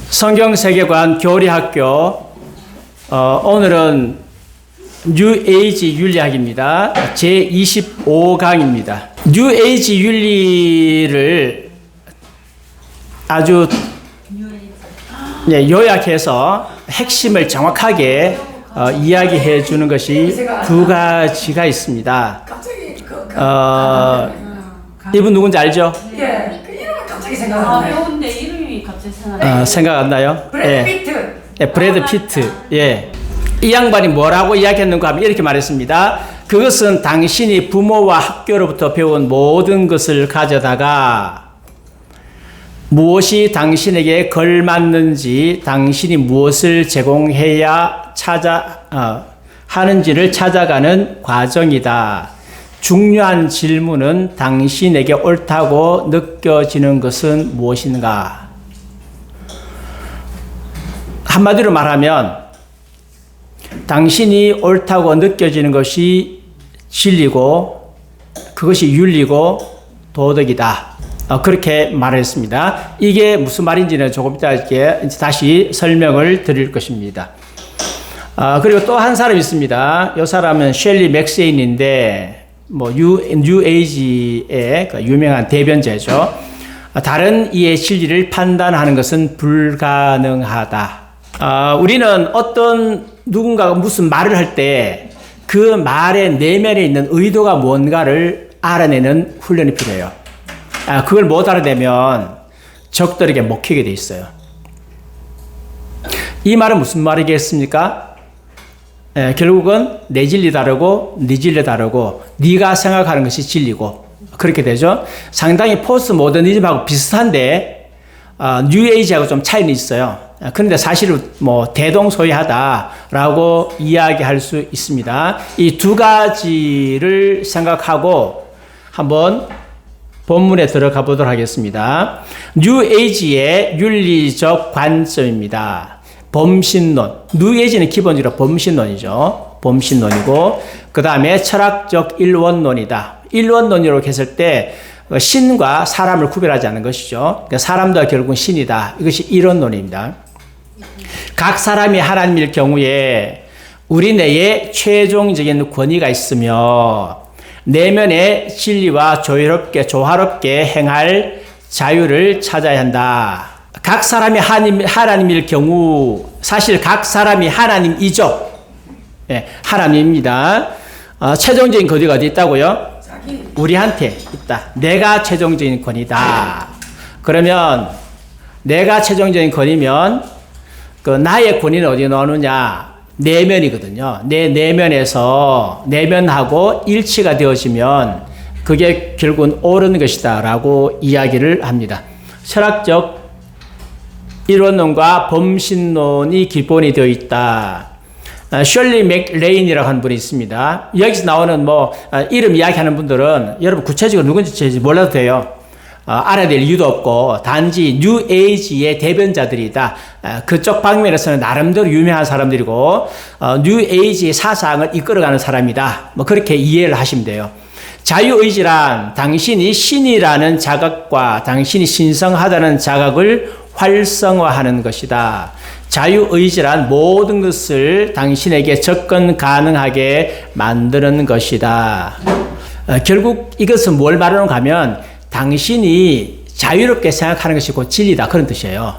성경세계관 교리학교 오늘은 뉴에이지 윤리학입니다. 제25강입니다. 뉴에이지 윤리를 아주 요약해서 핵심을 정확하게 이야기해 주는 것이 두 가지가 있습니다. 이분 누군지 알죠? 예, 그 이름은 갑자기 생각 안 나요. 배우인데 이름이 갑자기 생각 안 나요. 생각 안 나요? 브래드 피트. 브래드 피트. 예. 이 양반이 뭐라고 이야기했는가 하면 이렇게 말했습니다. 그것은 당신이 부모와 학교로부터 배운 모든 것을 가져다가 무엇이 당신에게 걸맞는지, 당신이 무엇을 제공해야 하는지를 찾아가는 과정이다. 중요한 질문은 당신에게 옳다고 느껴지는 것은 무엇인가? 한마디로 말하면 당신이 옳다고 느껴지는 것이 진리고 그것이 윤리고 도덕이다. 그렇게 말했습니다. 이게 무슨 말인지는 조금 이따 이렇게 다시 설명을 드릴 것입니다. 그리고 또 한 사람이 있습니다. 이 사람은 셸리 맥세인인데 뉴에이지의 유명한 대변자죠. 다른 이의 진리를 판단하는 것은 불가능하다. 우리는 어떤 누군가가 무슨 말을 할 때 그 말의 내면에 있는 의도가 뭔가를 알아내는 훈련이 필요해요. 그걸 못 알아내면 적들에게 먹히게 돼 있어요. 이 말은 무슨 말이겠습니까? 결국은 내 진리 다르고 네 진리 다르고 네가 생각하는 것이 진리고 그렇게 되죠. 상당히 포스트 모더니즘하고 비슷한데 뉴에이지하고 좀 차이는 있어요. 그런데 사실은 대동소이하다라고 이야기할 수 있습니다. 이 두 가지를 생각하고 한번 본문에 들어가 보도록 하겠습니다. 뉴에이지의 윤리적 관점입니다. 범신론. 뉴에이지는 기본적으로 범신론이죠. 범신론이고 그 다음에 철학적 일원론이다. 일원론으로 했을 때 신과 사람을 구별하지 않는 것이죠. 사람도 결국은 신이다. 이것이 일원론입니다. 각 사람이 하나님일 경우에 우리 내에 최종적인 권위가 있으며 내면의 진리와 조화롭게 행할 자유를 찾아야 한다. 각 사람이 하나님일 경우 사실 각 사람이 하나님이죠. 하나님입니다. 최종적인 권위가 어디 있다고요? 우리한테 있다. 내가 최종적인 권위다. 그러면 내가 최종적인 권위면 그 나의 권위는 어디에 나오느냐? 내면이거든요. 내 내면하고 일치가 되어지면 그게 결국은 옳은 것이다 라고 이야기를 합니다. 철학적 일원론과 범신론이 기본이 되어 있다. 셜리 맥레인이라고 하는 분이 있습니다. 여기서 나오는 이름 이야기하는 분들은 여러분 구체적으로 누군지 몰라도 돼요. 알아야 될 이유도 없고 단지 뉴에이지의 대변자들이다. 그쪽 방면에서는 나름대로 유명한 사람들이고 뉴에이지의 사상을 이끌어가는 사람이다. 그렇게 이해를 하시면 돼요. 자유의지란 당신이 신이라는 자각과 당신이 신성하다는 자각을 활성화하는 것이다. 자유의지란 모든 것을 당신에게 접근 가능하게 만드는 것이다. 결국 이것은 뭘 말하는가 하면 당신이 자유롭게 생각하는 것이 곧 진리다. 그런 뜻이에요.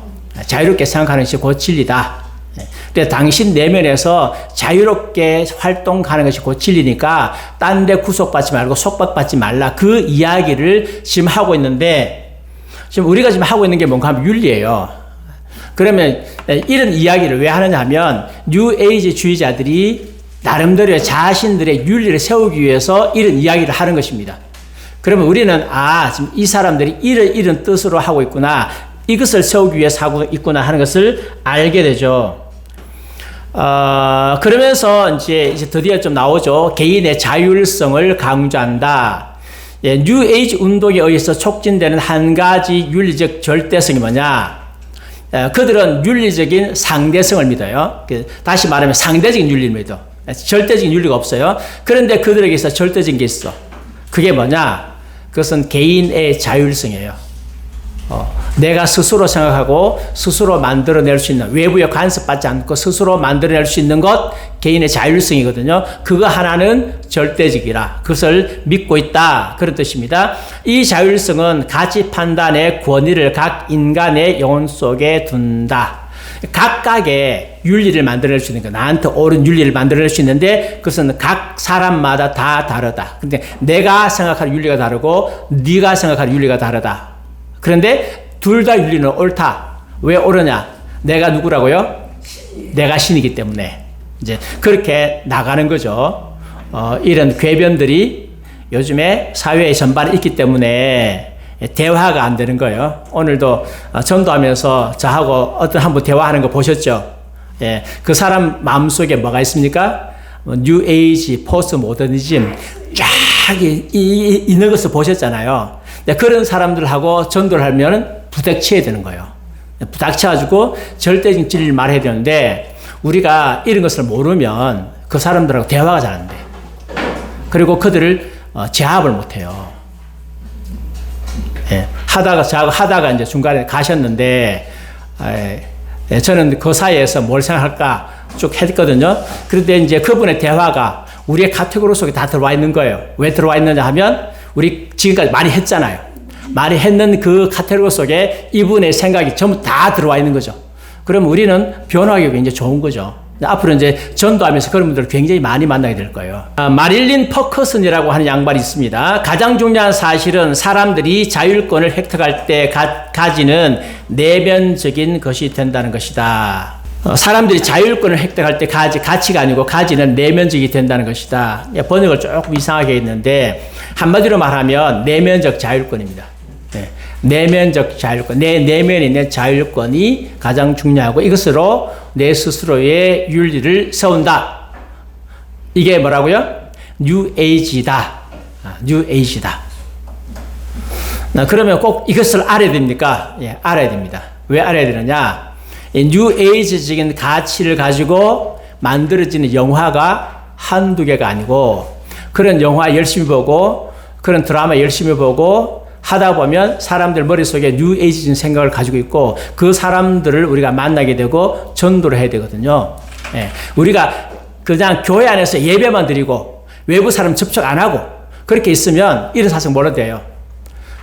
자유롭게 생각하는 것이 곧 진리다. 근데 당신 내면에서 자유롭게 활동하는 것이 곧 진리니까 딴 데 구속받지 말고 속박받지 말라. 그 이야기를 지금 하고 있는데 지금 우리가 지금 하고 있는 게 뭔가 하면 윤리예요. 그러면 이런 이야기를 왜 하느냐 하면 뉴에이지 주의자들이 나름대로 자신들의 윤리를 세우기 위해서 이런 이야기를 하는 것입니다. 그러면 우리는 지금 이 사람들이 이런 뜻으로 하고 있구나. 이것을 세우기 위해서 하고 있구나 하는 것을 알게 되죠. 그러면서 이제 드디어 좀 나오죠. 개인의 자율성을 강조한다. 뉴에이지 운동에 의해서 촉진되는 한 가지 윤리적 절대성이 뭐냐? 그들은 윤리적인 상대성을 믿어요. 다시 말하면 상대적인 윤리를 믿어. 절대적인 윤리가 없어요. 그런데 그들에게서 절대적인 게 있어. 그게 뭐냐? 그것은 개인의 자율성이에요. 내가 스스로 생각하고 스스로 만들어낼 수 있는, 외부에 간섭받지 않고 스스로 만들어낼 수 있는 것, 개인의 자율성이거든요. 그거 하나는 절대적이라, 그것을 믿고 있다, 그런 뜻입니다. 이 자율성은 가치 판단의 권위를 각 인간의 영혼 속에 둔다. 각각의 윤리를 만들어낼 수 있는 거, 나한테 옳은 윤리를 만들어낼 수 있는데 그것은 각 사람마다 다 다르다. 근데 내가 생각하는 윤리가 다르고 네가 생각하는 윤리가 다르다. 그런데 둘 다 윤리는 옳다. 왜 옳으냐? 내가 누구라고요? 내가 신이기 때문에 이제 그렇게 나가는 거죠. 이런 궤변들이 요즘에 사회의 전반에 있기 때문에 대화가 안 되는 거예요. 오늘도 전도하면서 저하고 어떤 한 분 대화하는 거 보셨죠? 예, 그 사람 마음속에 뭐가 있습니까? 뉴 에이지, 포스트 모더니즘 쫙 있는 것을 보셨잖아요. 그런 사람들하고 전도를 하면 부닥쳐야 되는 거예요. 부닥쳐가지고 절대적인 진리를 말해야 되는데 우리가 이런 것을 모르면 그 사람들하고 대화가 잘 안 돼. 그리고 그들을 제압을 못 해요. 예, 하다가 이제 중간에 가셨는데, 저는 그 사이에서 뭘 생각할까 쭉 했거든요. 그런데 이제 그분의 대화가 우리의 카테고리 속에 다 들어와 있는 거예요. 왜 들어와 있느냐 하면, 우리 지금까지 많이 했잖아요. 많이 했는 그 카테고리 속에 이분의 생각이 전부 다 들어와 있는 거죠. 그럼 우리는 변화하기 굉장히 좋은 거죠. 앞으로 이제 전도하면서 그런 분들을 굉장히 많이 만나게 될 거예요. 마릴린 퍼커슨이라고 하는 양반이 있습니다. 가장 중요한 사실은 사람들이 자율권을 획득할 때 가지는 내면적인 것이 된다는 것이다. 사람들이 자율권을 획득할 때 가치가 아니고 가지는 내면적이 된다는 것이다. 번역을 조금 이상하게 했는데 한마디로 말하면 내면적 자율권입니다. 네. 내면적 자율권, 내 내면에 있는 자율권이 가장 중요하고 이것으로 내 스스로의 윤리를 세운다. 이게 뭐라고요? 뉴 에이지다. 뉴 에이지다. 그러면 꼭 이것을 알아야 됩니까? 예, 알아야 됩니다. 왜 알아야 되느냐? 뉴 에이지적인 가치를 가지고 만들어지는 영화가 한두 개가 아니고, 그런 영화 열심히 보고 그런 드라마 열심히 보고 하다 보면 사람들 머릿속에 뉴 에이지적인 생각을 가지고 있고 그 사람들을 우리가 만나게 되고 전도를 해야 되거든요. 예, 우리가 그냥 교회 안에서 예배만 드리고 외부 사람 접촉 안 하고 그렇게 있으면 이런 사상 몰라도 돼요.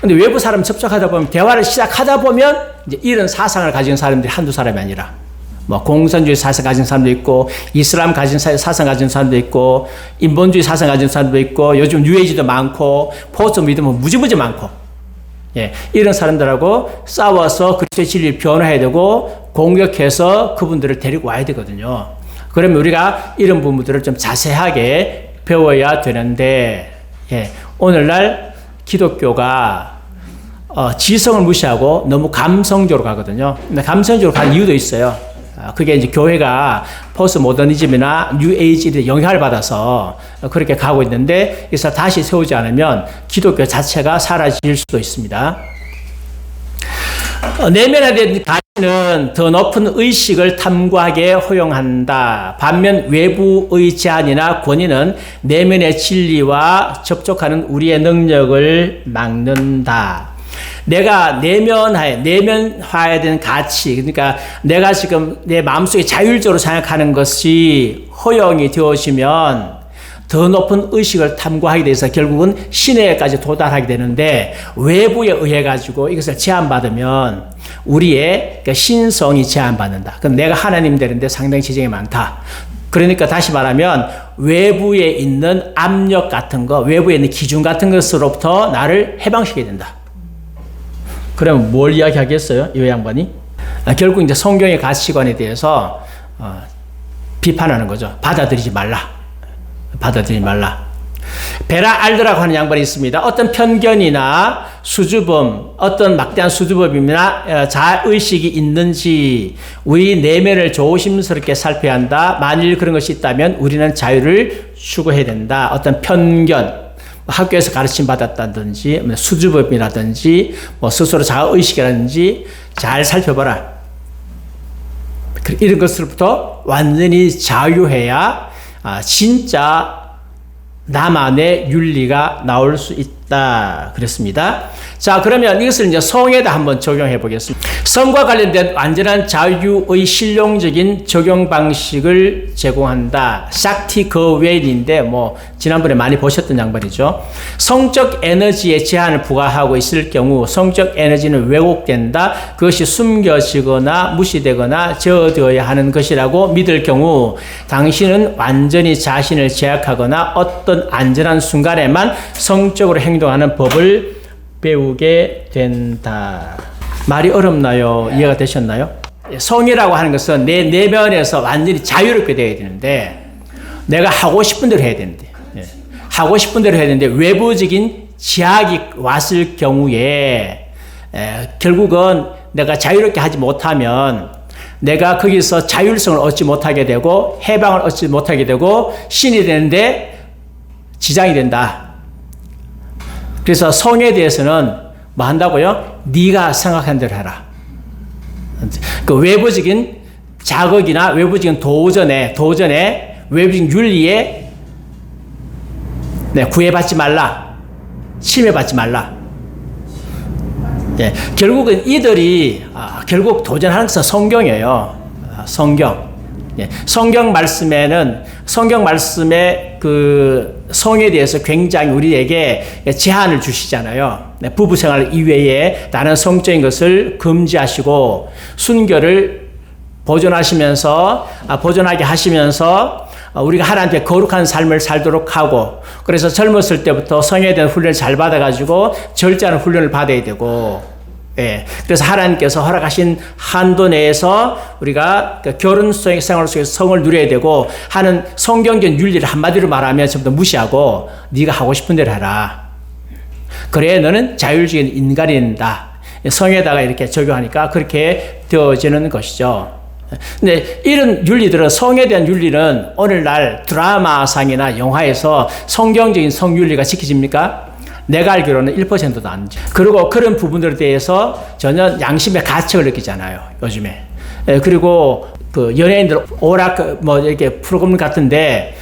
근데 외부 사람 접촉하다 보면, 대화를 시작하다 보면 이제 이런 사상을 가진 사람들이 한두 사람이 아니라, 뭐 공산주의 사상 가진 사람도 있고 이슬람 가진 사상 가진 사람도 있고 인본주의 사상 가진 사람도 있고 요즘 뉴에이지도 많고 포스트 믿음은 무지무지 많고, 예, 이런 사람들하고 싸워서 그리스도의 진리를 변화해야 되고 공격해서 그분들을 데리고 와야 되거든요. 그러면 우리가 이런 부분들을 좀 자세하게 배워야 되는데, 예, 오늘날 기독교가 지성을 무시하고 너무 감성적으로 가거든요. 근데 감성적으로 가는 이유도 있어요. 그게 이제 교회가 포스트 모더니즘이나 뉴 에이지에 영향을 받아서 그렇게 가고 있는데, 그래서 다시 세우지 않으면 기독교 자체가 사라질 수도 있습니다. 내면에 대한 가치는 더 높은 의식을 탐구하게 허용한다. 반면 외부의 제한이나 권위는 내면의 진리와 접촉하는 우리의 능력을 막는다. 내가 내면화해야 되는 가치, 그러니까 내가 지금 내 마음속에 자율적으로 생각하는 것이 허용이 되어지면 더 높은 의식을 탐구하게 돼서 결국은 신에까지 도달하게 되는데, 외부에 의해 가지고 이것을 제한받으면 우리의 신성이 제한받는다. 그럼 내가 하나님 되는데 상당히 지장이 많다. 그러니까 다시 말하면 외부에 있는 압력 같은 거, 외부에 있는 기준 같은 것으로부터 나를 해방시켜야 된다. 그러면 뭘 이야기하겠어요? 이 양반이? 결국 이제 성경의 가치관에 대해서 비판하는 거죠. 받아들이지 말라. 베라 알드라고 하는 양반이 있습니다. 어떤 편견이나 수줍음, 어떤 막대한 수줍음이나 자의식이 있는지 우리 내면을 조심스럽게 살펴야 한다. 만일 그런 것이 있다면 우리는 자유를 추구해야 된다. 어떤 편견, 학교에서 가르침 받았다든지 수줍음이라든지 뭐 스스로 자의식이라든지 잘 살펴봐라. 이런 것으로부터 완전히 자유해야 진짜 나만의 윤리가 나올 수 있다. 그랬습니다. 자, 그러면 이것을 이제 성에다 한번 적용해 보겠습니다. 성과 관련된 완전한 자유의 실용적인 적용 방식을 제공한다. 샥티 거웨인인데 뭐 지난번에 많이 보셨던 양반이죠. 성적 에너지에 제한을 부과하고 있을 경우 성적 에너지는 왜곡된다. 그것이 숨겨지거나 무시되거나 제어되어야 하는 것이라고 믿을 경우 당신은 완전히 자신을 제약하거나 어떤 안전한 순간에만 성적으로 행동하는 법을 배우게 된다. 말이 어렵나요? 이해가 되셨나요? 성이라고 하는 것은 내 내면에서 완전히 자유롭게 되어야 되는데 내가 하고 싶은 대로 해야 되는데 하고 싶은 대로 해야 되는데 외부적인 제약이 왔을 경우에 결국은 내가 자유롭게 하지 못하면 내가 거기서 자율성을 얻지 못하게 되고 해방을 얻지 못하게 되고 신이 되는데 지장이 된다. 그래서 성에 대해서는 뭐 한다고요? 네가 생각한 대로 해라. 그 외부적인 자극이나 외부적인 도전에 외부적인 윤리에 구애받지 말라. 침해받지 말라. 결국은 이들이 결국 도전하는 것은 성경이에요. 성경. 성경 말씀의 그 성에 대해서 굉장히 우리에게 제한을 주시잖아요. 부부 생활 이외에 다른 성적인 것을 금지하시고 순결을 보존하게 하시면서 우리가 하나님께 거룩한 삶을 살도록 하고 그래서 젊었을 때부터 성에 대한 훈련을 잘 받아가지고 절제하는 훈련을 받아야 되고 그래서 하나님께서 허락하신 한도 내에서 우리가 결혼 생활 속에서 성을 누려야 되고 하는 성경적 윤리를 한마디로 말하면 전부 다 무시하고 네가 하고 싶은 대로 해라. 그래 너는 자율적인 인간이 된다. 성에다가 이렇게 적용하니까 그렇게 되어지는 것이죠. 근데 이런 윤리들은 성에 대한 윤리는 오늘날 드라마상이나 영화에서 성경적인 성윤리가 지켜집니까? 내가 알기로는 1%도 안 돼. 그리고 그런 부분들에 대해서 전혀 양심의 가책을 느끼잖아요, 요즘에. 그리고 그 연예인들 오락 이렇게 프로그램 같은데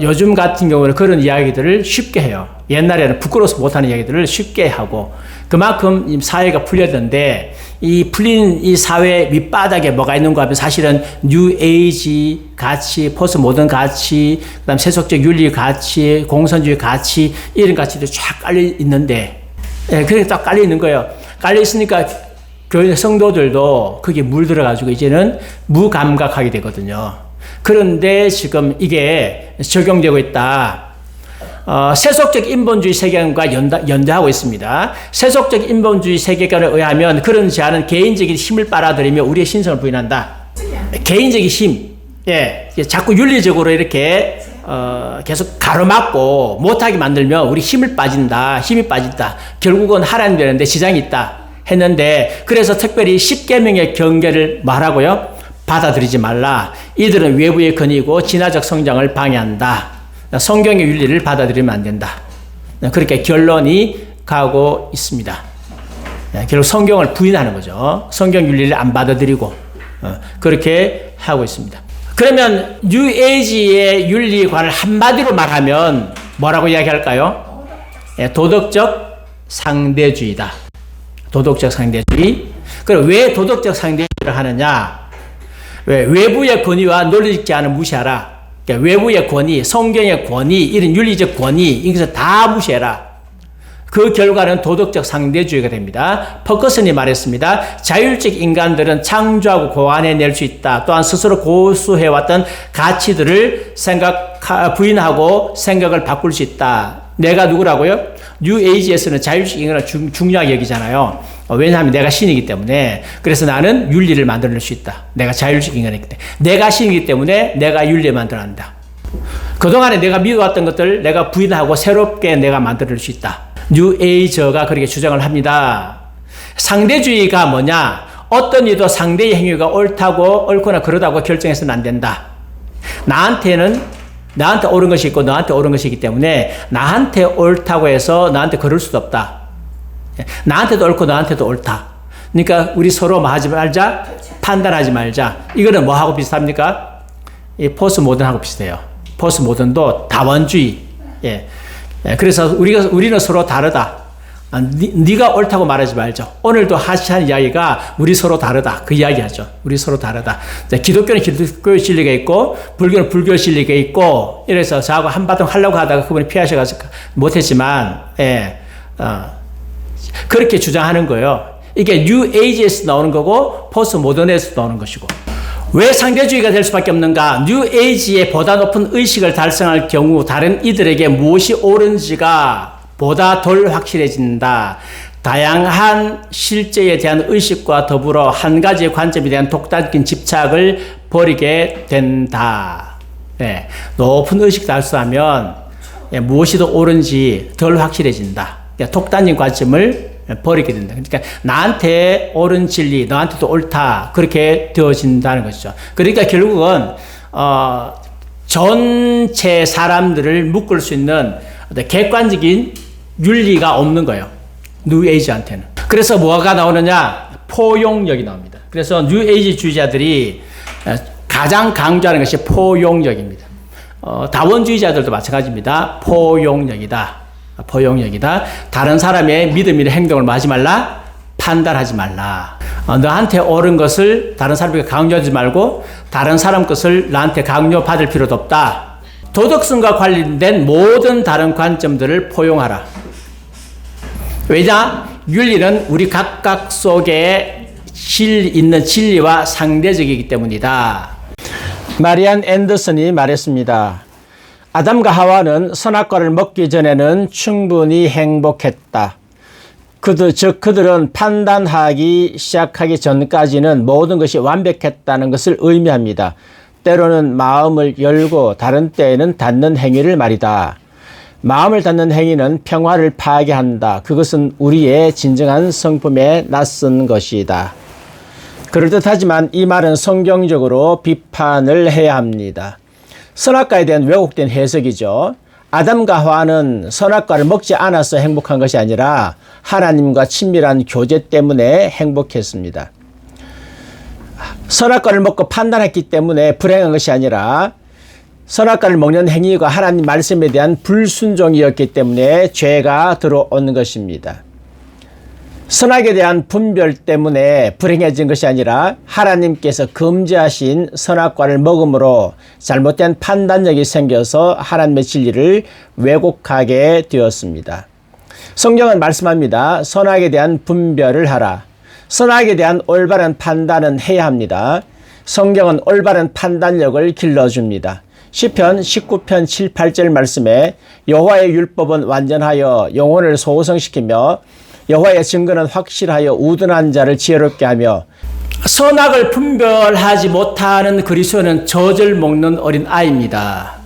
요즘 같은 경우는 그런 이야기들을 쉽게 해요. 옛날에는 부끄러워서 못하는 이야기들을 쉽게 하고 그만큼 사회가 풀렸는데 이 풀린 이 사회 밑바닥에 뭐가 있는가 하면 사실은 뉴에이지 가치, 포스트 모던 가치, 그다음 세속적 윤리 가치, 공산주의 가치 이런 가치들이 쫙 깔려 있는데 그렇게 딱 깔려 있는 거예요. 깔려 있으니까 교회 성도들도 그게 물들어가지고 이제는 무감각하게 되거든요. 그런데 지금 이게 적용되고 있다. 세속적 인본주의 세계관과 연대하고 있습니다. 세속적 인본주의 세계관에 의하면 그런 제안은 개인적인 힘을 빨아들이며 우리의 신성을 부인한다. 개인적인 힘, 자꾸 윤리적으로 이렇게 계속 가로막고 못하게 만들면 우리 힘이 빠진다. 결국은 하라는 되는데 지장이 있다 했는데 그래서 특별히 10계명의 경계를 말하고요. 받아들이지 말라. 이들은 외부의 근이고 진화적 성장을 방해한다. 성경의 윤리를 받아들이면 안 된다. 그렇게 결론이 가고 있습니다. 결국 성경을 부인하는 거죠. 성경 윤리를 안 받아들이고 그렇게 하고 있습니다. 그러면 뉴에이지의 윤리관을 한마디로 말하면 뭐라고 이야기할까요? 도덕적 상대주의다. 도덕적 상대주의. 그럼 왜 도덕적 상대주의를 하느냐? 왜 외부의 권위와 논리적 제한을 무시하라. 그러니까 외부의 권위, 성경의 권위, 이런 윤리적 권위 이것을 다 무시해라. 그 결과는 도덕적 상대주의가 됩니다. 퍼커슨이 말했습니다. 자율적 인간들은 창조하고 고안해낼 수 있다. 또한 스스로 고수해왔던 가치들을 부인하고 생각을 바꿀 수 있다. 내가 누구라고요? 뉴에이지에서는 자율적 인간을 중요하게 여기잖아요. 왜냐하면 내가 신이기 때문에. 그래서 나는 윤리를 만들어낼 수 있다. 내가 자율적 인간이기 때문에. 내가 신이기 때문에 내가 윤리를 만들어낸다. 그동안에 내가 믿어왔던 것들 내가 부인하고 새롭게 내가 만들어낼 수 있다. 뉴에이저가 그렇게 주장을 합니다. 상대주의가 뭐냐? 어떤 이도 상대의 행위가 옳거나 그러다고 결정해서는 안 된다. 나한테 옳은 것이 있고 너한테 옳은 것이기 때문에 나한테 옳다고 해서 나한테 그럴 수도 없다. 나한테도 옳고 너한테도 옳다. 그러니까 우리 서로 뭐 하지 말자? 판단하지 말자. 이거는 뭐하고 비슷합니까? 이 포스트 모던하고 비슷해요. 포스트 모던도 다원주의. 그래서 우리는 서로 다르다. 네가 옳다고 말하지 말죠. 오늘도 하시한 이야기가 우리 서로 다르다. 그 이야기하죠. 우리 서로 다르다. 기독교는 기독교의 진리가 있고 불교는 불교의 진리가 있고 이래서 저하고 한바탕 하려고 하다가 그분이 피하셔서 못했지만 그렇게 주장하는 거예요. 이게 뉴 에이지에서 나오는 거고 포스트 모던에서 나오는 것이고. 왜 상대주의가 될 수밖에 없는가? 뉴 에이지의 보다 높은 의식을 달성할 경우 다른 이들에게 무엇이 옳은지가 보다 덜 확실해진다. 다양한 실제에 대한 의식과 더불어 한 가지의 관점에 대한 독단적인 집착을 버리게 된다. 높은 의식 달성하면 무엇이 더 옳은지 덜 확실해진다. 독단적인 관점을 버리게 된다. 그러니까 나한테 옳은 진리, 너한테도 옳다. 그렇게 되어진다는 것이죠. 그러니까 결국은 전체 사람들을 묶을 수 있는 어떤 객관적인 윤리가 없는 거예요. 뉴에이지한테는. 그래서 뭐가 나오느냐? 포용력이 나옵니다. 그래서 뉴에이지 주의자들이 가장 강조하는 것이 포용력입니다. 다원주의자들도 마찬가지입니다. 포용력이다. 포용력이다. 다른 사람의 믿음이나 행동을 하지 말라. 판단하지 말라. 너한테 옳은 것을 다른 사람에게 강요하지 말고 다른 사람 것을 나한테 강요받을 필요도 없다. 도덕성과 관련된 모든 다른 관점들을 포용하라. 왜냐? 윤리는 우리 각각 속에 있는 진리와 상대적이기 때문이다. 마리안 앤더슨이 말했습니다. 아담과 하와는 선악과를 먹기 전에는 충분히 행복했다. 그들은 판단하기 시작하기 전까지는 모든 것이 완벽했다는 것을 의미합니다. 때로는 마음을 열고 다른 때에는 닫는 행위를 말이다. 마음을 닫는 행위는 평화를 파괴한다. 그것은 우리의 진정한 성품에 낯선 것이다. 그럴듯하지만 이 말은 성경적으로 비판을 해야 합니다. 선악과에 대한 왜곡된 해석이죠. 아담과 하와는 선악과를 먹지 않아서 행복한 것이 아니라 하나님과 친밀한 교제 때문에 행복했습니다. 선악과를 먹고 판단했기 때문에 불행한 것이 아니라 선악과를 먹는 행위가 하나님 말씀에 대한 불순종이었기 때문에 죄가 들어오는 것입니다. 선악에 대한 분별 때문에 불행해진 것이 아니라 하나님께서 금지하신 선악과를 먹음으로 잘못된 판단력이 생겨서 하나님의 진리를 왜곡하게 되었습니다. 성경은 말씀합니다. 선악에 대한 분별을 하라. 선악에 대한 올바른 판단은 해야 합니다. 성경은 올바른 판단력을 길러줍니다. 시편 19편 7, 8절 말씀에 여호와의 율법은 완전하여 영혼을 소성시키며 여호와의 증거는 확실하여 우둔한 자를 지혜롭게 하며 선악을 분별하지 못하는 그리스도는 젖을 먹는 어린 아이입니다.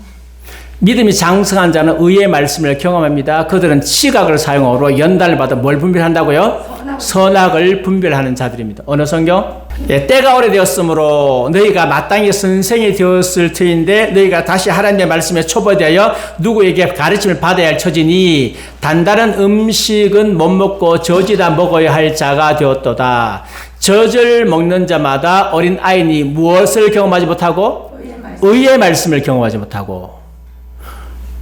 믿음이 장성한 자는 의의 말씀을 경험합니다. 그들은 시각을 사용으로 연단을 받아 뭘 분별한다고요? 선악을 분별하는 자들입니다. 어느 성경? 때가 오래되었으므로 너희가 마땅히 선생이 되었을 터인데 너희가 다시 하나님의 말씀에 초보되어 누구에게 가르침을 받아야 할 처지니 단단한 음식은 못 먹고 젖이다 먹어야 할 자가 되었도다. 젖을 먹는 자마다 어린 아이니 무엇을 경험하지 못하고? 의의 말씀을 경험하지 못하고.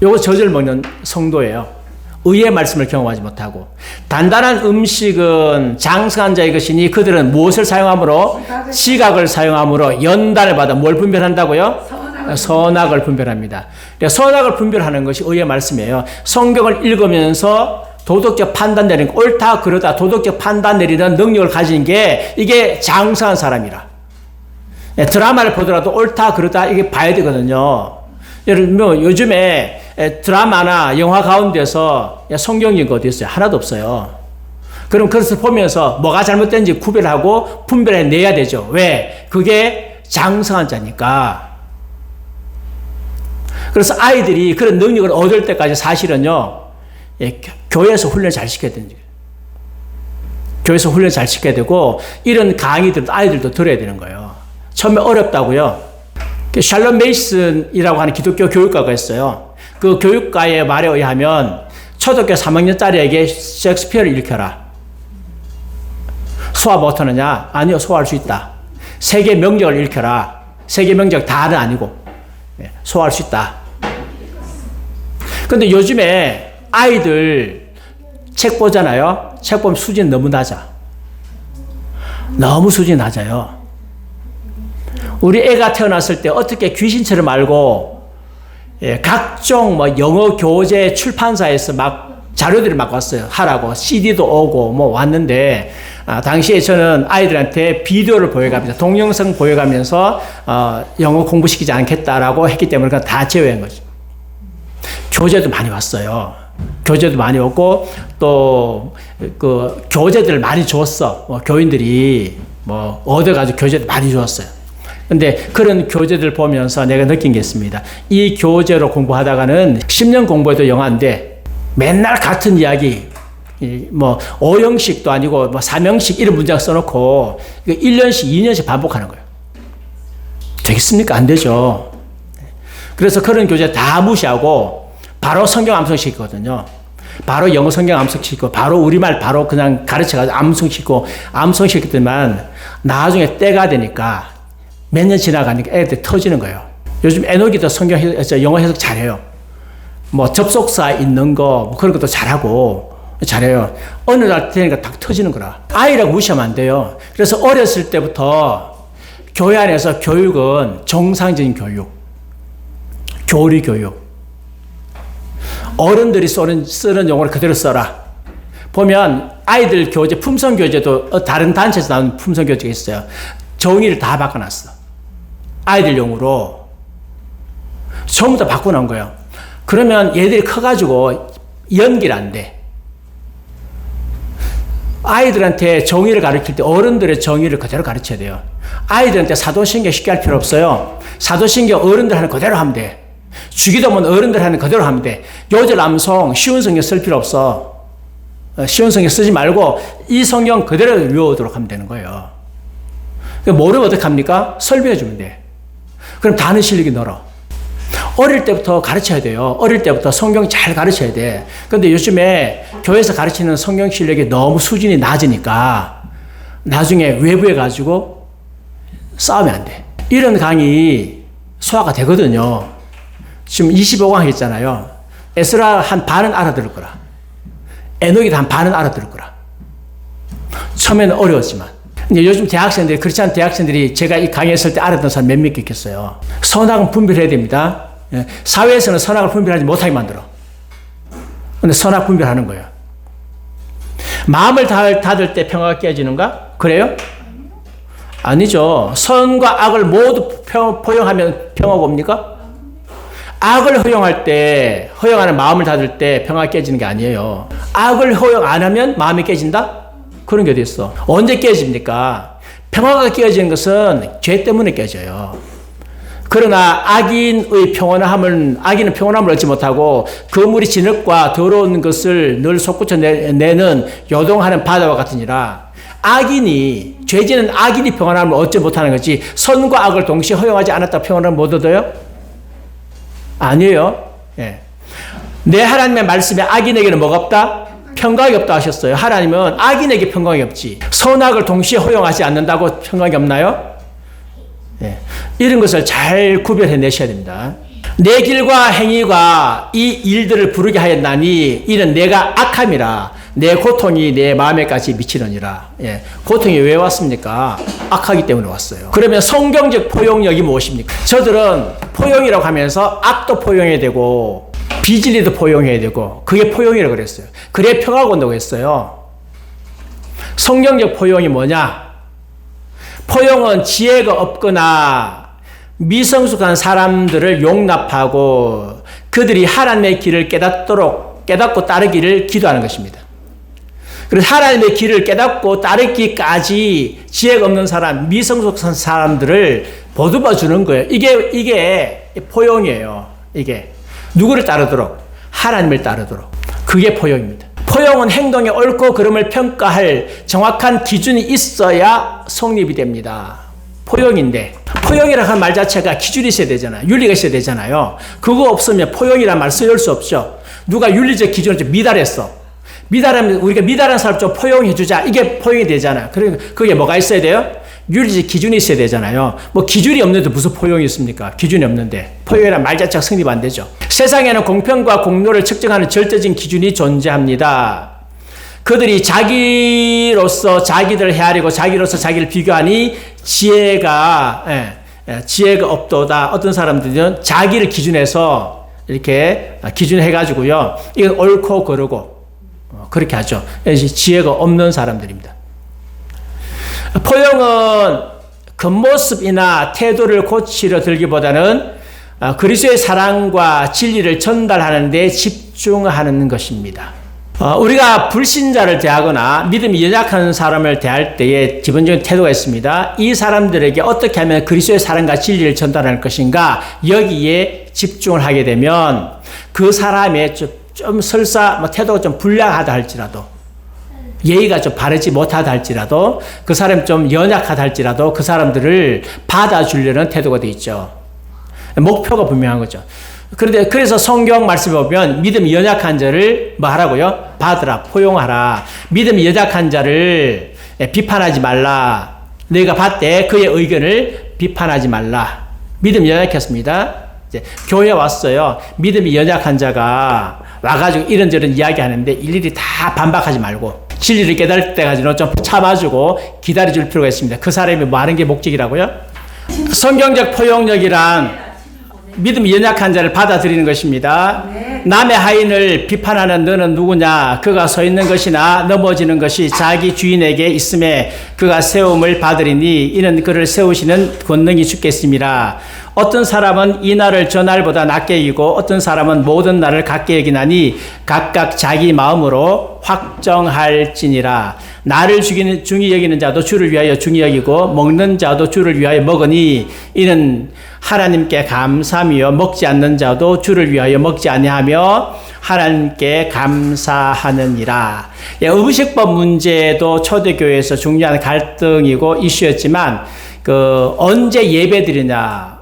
요거 젖을 먹는 성도예요. 의의 말씀을 경험하지 못하고. 단단한 음식은 장성한 자의 것이니 그들은 무엇을 사용함으로? 시각을 사용함으로 연단을 받아 뭘 분별한다고요? 선악을 분별합니다. 선악을 분별하는 것이 의의 말씀이에요. 성경을 읽으면서 도덕적 판단 내리는 옳다 그러다 도덕적 판단 내리는 능력을 가진 게 이게 장성한 사람이라. 드라마를 보더라도 옳다 그러다 이게 봐야 되거든요. 예를 들면 요즘에 드라마나 영화 가운데서 성경적인 거 어디 있어요? 하나도 없어요. 그럼 그것을 보면서 뭐가 잘못된지 구별하고 분별해내야 되죠. 왜? 그게 장성한 자니까. 그래서 아이들이 그런 능력을 얻을 때까지 사실은요, 교회에서 훈련 잘 시켜야 되는 거예요. 교회에서 훈련 잘 시켜야 되고, 이런 강의들 아이들도 들어야 되는 거예요. 처음에 어렵다고요. 샬롬 메이슨이라고 하는 기독교 교육가가 있어요. 그 교육가의 말에 의하면 초등학교 3학년짜리에게 셰익스피어를 읽혀라. 소화 못하느냐? 아니요, 소화할 수 있다. 세계 명작을 읽혀라. 세계 명작 다는 아니고 소화할 수 있다. 근데 요즘에 아이들 책 보잖아요. 책 보면 수준이 너무 낮아. 너무 수준이 낮아요. 우리 애가 태어났을 때 어떻게 귀신처럼 알고 각종 뭐 영어 교재 출판사에서 막 자료들이 막 왔어요. 하라고 CD도 오고 뭐 왔는데 당시에 저는 아이들한테 비디오를 보여가면서 동영상 보여가면서 영어 공부시키지 않겠다라고 했기 때문에 그냥 다 제외한 거죠. 교재도 많이 왔어요. 교재도 많이 오고 또 그 교재들을 많이 줬어. 뭐 교인들이 뭐 얻어가지고 교재도 많이 주었어요. 근데 그런 교재들 보면서 내가 느낀 게 있습니다. 이 교재로 공부하다가는 10년 공부해도 영어인데 맨날 같은 이야기, 뭐 5형식도 아니고 뭐 3형식 이런 문장 써놓고 1년씩 2년씩 반복하는 거예요. 되겠습니까? 안 되죠. 그래서 그런 교재 다 무시하고 바로 성경 암송시키거든요. 바로 영어 성경 암송시키고 바로 우리말 바로 그냥 가르쳐가지고 암송시키더만 나중에 때가 되니까 몇 년 지나가니까 애들 터지는 거예요. 요즘 애녹이도 영어 해석 잘해요. 뭐 접속사 있는 거 뭐 그런 것도 잘하고 잘해요. 어느 날 되니까 딱 터지는 거라. 아이라고 무시하면 안 돼요. 그래서 어렸을 때부터 교회 안에서 교육은 정상적인 교육, 교리 교육. 어른들이 쓰는 용어를 그대로 써라. 보면 아이들 교재, 품성 교재도 다른 단체에서 나온 품성 교재가 있어요. 정의를 다 바꿔놨어. 아이들 용으로. 전부 다 바꿔놓은 거예요. 그러면 얘들이 커가지고 연기를 안 돼. 아이들한테 정의를 가르칠 때 어른들의 정의를 그대로 가르쳐야 돼요. 아이들한테 사도신경 쉽게 할 필요 없어요. 사도신경 어른들 하는 그대로 하면 돼. 주기도문 어른들 하는 그대로 하면 돼. 요절 암송 쉬운 성경 쓸 필요 없어. 쉬운 성경 쓰지 말고 이 성경 그대로 외우도록 하면 되는 거예요. 모르면 어떻게 합니까? 설명해 주면 돼. 그럼 단어 실력이 늘어. 어릴 때부터 가르쳐야 돼요. 어릴 때부터 성경 잘 가르쳐야 돼. 근데 요즘에 교회에서 가르치는 성경 실력이 너무 수준이 낮으니까 나중에 외부에 가지고 싸우면 안 돼. 이런 강의 소화가 되거든요. 지금 25강 했잖아요. 에스라 한 반은 알아들을 거라. 에녹이도 한 반은 알아들을 거라. 처음에는 어려웠지만. 근데 요즘 대학생들이, 그렇지 않은 대학생들이 제가 이 강의했을 때 알았던 사람 몇 명 있겠어요. 선악은 분별해야 됩니다. 사회에서는 선악을 분별하지 못하게 만들어. 근데 선악 분별하는 거예요. 마음을 닫을 때 평화가 깨지는가? 그래요? 아니죠. 선과 악을 모두 포용하면 평화가 옵니까? 악을 허용하는 마음을 닫을 때 평화가 깨지는 게 아니에요. 악을 허용 안 하면 마음이 깨진다? 그런 게 어디 있어. 언제 깨집니까? 평화가 깨지는 것은 죄 때문에 깨져요. 그러나 악인은 평온함을 얻지 못하고 그물이 진흙과 더러운 것을 늘 솟구쳐 내는 요동하는 바다와 같으니라. 죄지는 악인이 평온함을 얻지 못하는 거지 선과 악을 동시에 허용하지 않았다 평온함을 못 얻어요? 아니에요. 예. 내 하나님의 말씀에 악인에게는 뭐가 없다? 평강이 없다 하셨어요. 하나님은 악인에게 평강이 없지. 선악을 동시에 허용하지 않는다고 평강이 없나요? 예. 이런 것을 잘 구별해 내셔야 됩니다. 내 길과 행위가 이 일들을 부르게 하였나니 이는 내가 악함이라 내 고통이 내 마음에까지 미치느니라. 예. 고통이 왜 왔습니까? 악하기 때문에 왔어요. 그러면 성경적 포용력이 무엇입니까? 저들은 포용이라고 하면서 악도 포용해야 되고 비진리도 포용해야 되고 그게 포용이라고 그랬어요. 그래 평화가 온다고 했어요. 성경적 포용이 뭐냐? 포용은 지혜가 없거나 미성숙한 사람들을 용납하고 그들이 하나님의 길을 깨닫고 따르기를 기도하는 것입니다. 그래서 하나님의 길을 깨닫고 따르기까지 지혜가 없는 사람, 미성숙한 사람들을 보듬어 주는 거예요. 이게 포용이에요. 이게 누구를 따르도록? 하나님을 따르도록. 그게 포용입니다. 포용은 행동의 옳고 그름을 평가할 정확한 기준이 있어야 성립이 됩니다. 포용인데 포용이라고 하는 말 자체가 기준이 있어야 되잖아요. 윤리가 있어야 되잖아요. 그거 없으면 포용이라는 말 쓰일 수 없죠. 누가 윤리적 기준을 좀 미달했어. 미달하면 우리가 미달한 사람 좀 포용해 주자. 이게 포용이 되잖아요. 그러니까 그게 뭐가 있어야 돼요? 윤리적 기준이 있어야 되잖아요. 뭐 기준이 없는데 무슨 포용이 있습니까? 기준이 없는데. 포용이라는 말 자체가 성립 안 되죠. 세상에는 공평과 공로를 측정하는 절대적인 기준이 존재합니다. 그들이 자기로서 자기를 헤아리고 자기로서 자기를 비교하니 지혜가 없도다. 어떤 사람들은 자기를 기준해서 이렇게 기준해가지고요. 이건 옳고 그르고 그렇게 하죠. 지혜가 없는 사람들입니다. 포용은 겉모습이나 태도를 고치려 들기보다는 그리스도의 사랑과 진리를 전달하는 데 집중하는 것입니다. 우리가 불신자를 대하거나 믿음이 연약한 사람을 대할 때의 기본적인 태도가 있습니다. 이 사람들에게 어떻게 하면 그리스도의 사랑과 진리를 전달할 것인가 여기에 집중을 하게 되면 그 사람의 좀 설사 태도가 좀 불량하다 할지라도 예의가 좀 바르지 못하다 할지라도 그 사람이 좀 연약하다 할지라도 그 사람들을 받아주려는 태도가 되어 있죠. 목표가 분명한 거죠. 그런데 그래서 성경 말씀에 보면 믿음이 연약한 자를 뭐 하라고요? 받으라, 포용하라. 믿음이 연약한 자를 비판하지 말라. 너희가 봤대 그의 의견을 비판하지 말라. 믿음이 연약했습니다. 이제 교회에 왔어요. 믿음이 연약한 자가 와가지고 이런저런 이야기하는데 일일이 다 반박하지 말고 진리를 깨달을 때까지는 좀 참아주고 기다려줄 필요가 있습니다. 그 사람이 뭐 하는 게 목적이라고요? 성경적 포용력이란 믿음이 연약한 자를 받아들이는 것입니다. 남의 하인을 비판하는 너는 누구냐? 그가 서 있는 것이나 넘어지는 것이 자기 주인에게 있음에 그가 세움을 받으리니 이는 그를 세우시는 권능이 주겠습니다. 어떤 사람은 이 날을 저 날보다 낮게 여기고 어떤 사람은 모든 날을 같게 여기나니 각각 자기 마음으로 확정할지니라. 나를 중히 여기는 자도 주를 위하여 중히 여기고 먹는 자도 주를 위하여 먹으니 이는 하나님께 감사하며 먹지 않는 자도 주를 위하여 먹지 아니하며 하나님께 감사하느니라. 음식법 문제도 초대교회에서 중요한 갈등이고 이슈였지만 언제 예배드리냐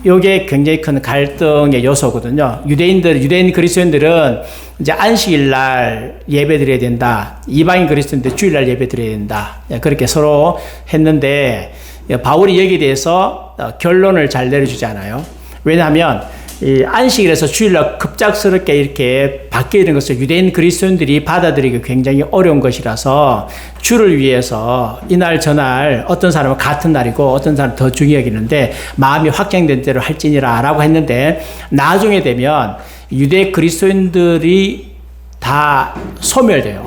이게 굉장히 큰 갈등의 요소거든요. 유대인 그리스도인들은 이제 안식일 날 예배 드려야 된다. 이방인 그리스도인들 주일 날 예배 드려야 된다. 그렇게 서로 했는데 바울이 여기에 대해서 결론을 잘 내려주지 않아요. 왜냐하면 이 안식일에서 주일날 급작스럽게 이렇게 바뀌는 것을 유대인 그리스도인들이 받아들이기 굉장히 어려운 것이라서 주를 위해서 이날 저날 어떤 사람은 같은 날이고 어떤 사람은 더 중요히 여기는데 마음이 확정된 대로 할지니라 라고 했는데 나중에 되면 유대 그리스도인들이 다 소멸돼요.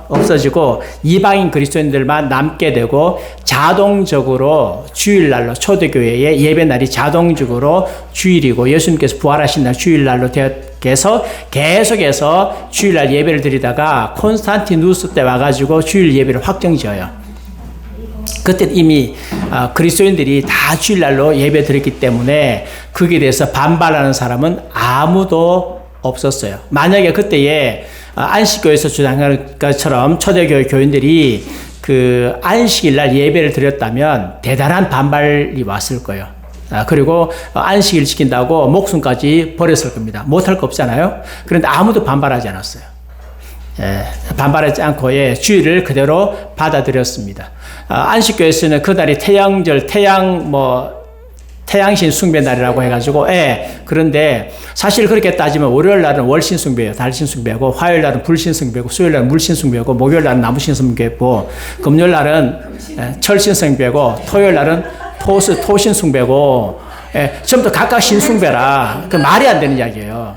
없어지고 이방인 그리스도인들만 남게 되고 자동적으로 주일날로 초대교회의 예배날이 자동적으로 주일이고 예수님께서 부활하신 날 주일날로 되어서 계속해서 주일날 예배를 드리다가 콘스탄티누스 때 와가지고 주일 예배를 확정지어요. 그때 이미 그리스도인들이 다 주일날로 예배 드렸기 때문에 거기에 대해서 반발하는 사람은 아무도 없었어요. 만약에 그때에 안식교에서 주장하는 것처럼 초대교회 교인들이 그 안식일날 예배를 드렸다면 대단한 반발이 왔을 거예요. 그리고 안식일 지킨다고 목숨까지 버렸을 겁니다. 못할 거 없잖아요. 그런데 아무도 반발하지 않았어요. 반발하지 않고 주일을 그대로 받아들였습니다. 안식교에서는 그날이 태양신 숭배 날이라고 해가지고, 그런데 사실 그렇게 따지면 월요일 날은 월신 숭배예요. 달신 숭배고, 화요일 날은 불신 숭배고, 수요일 날은 물신 숭배고, 목요일 날은 나무신 숭배고, 금요일 날은 철신 숭배고, 토요일 날은 토신 숭배고, 전부 다 각각 신 숭배라. 그 말이 안 되는 이야기예요.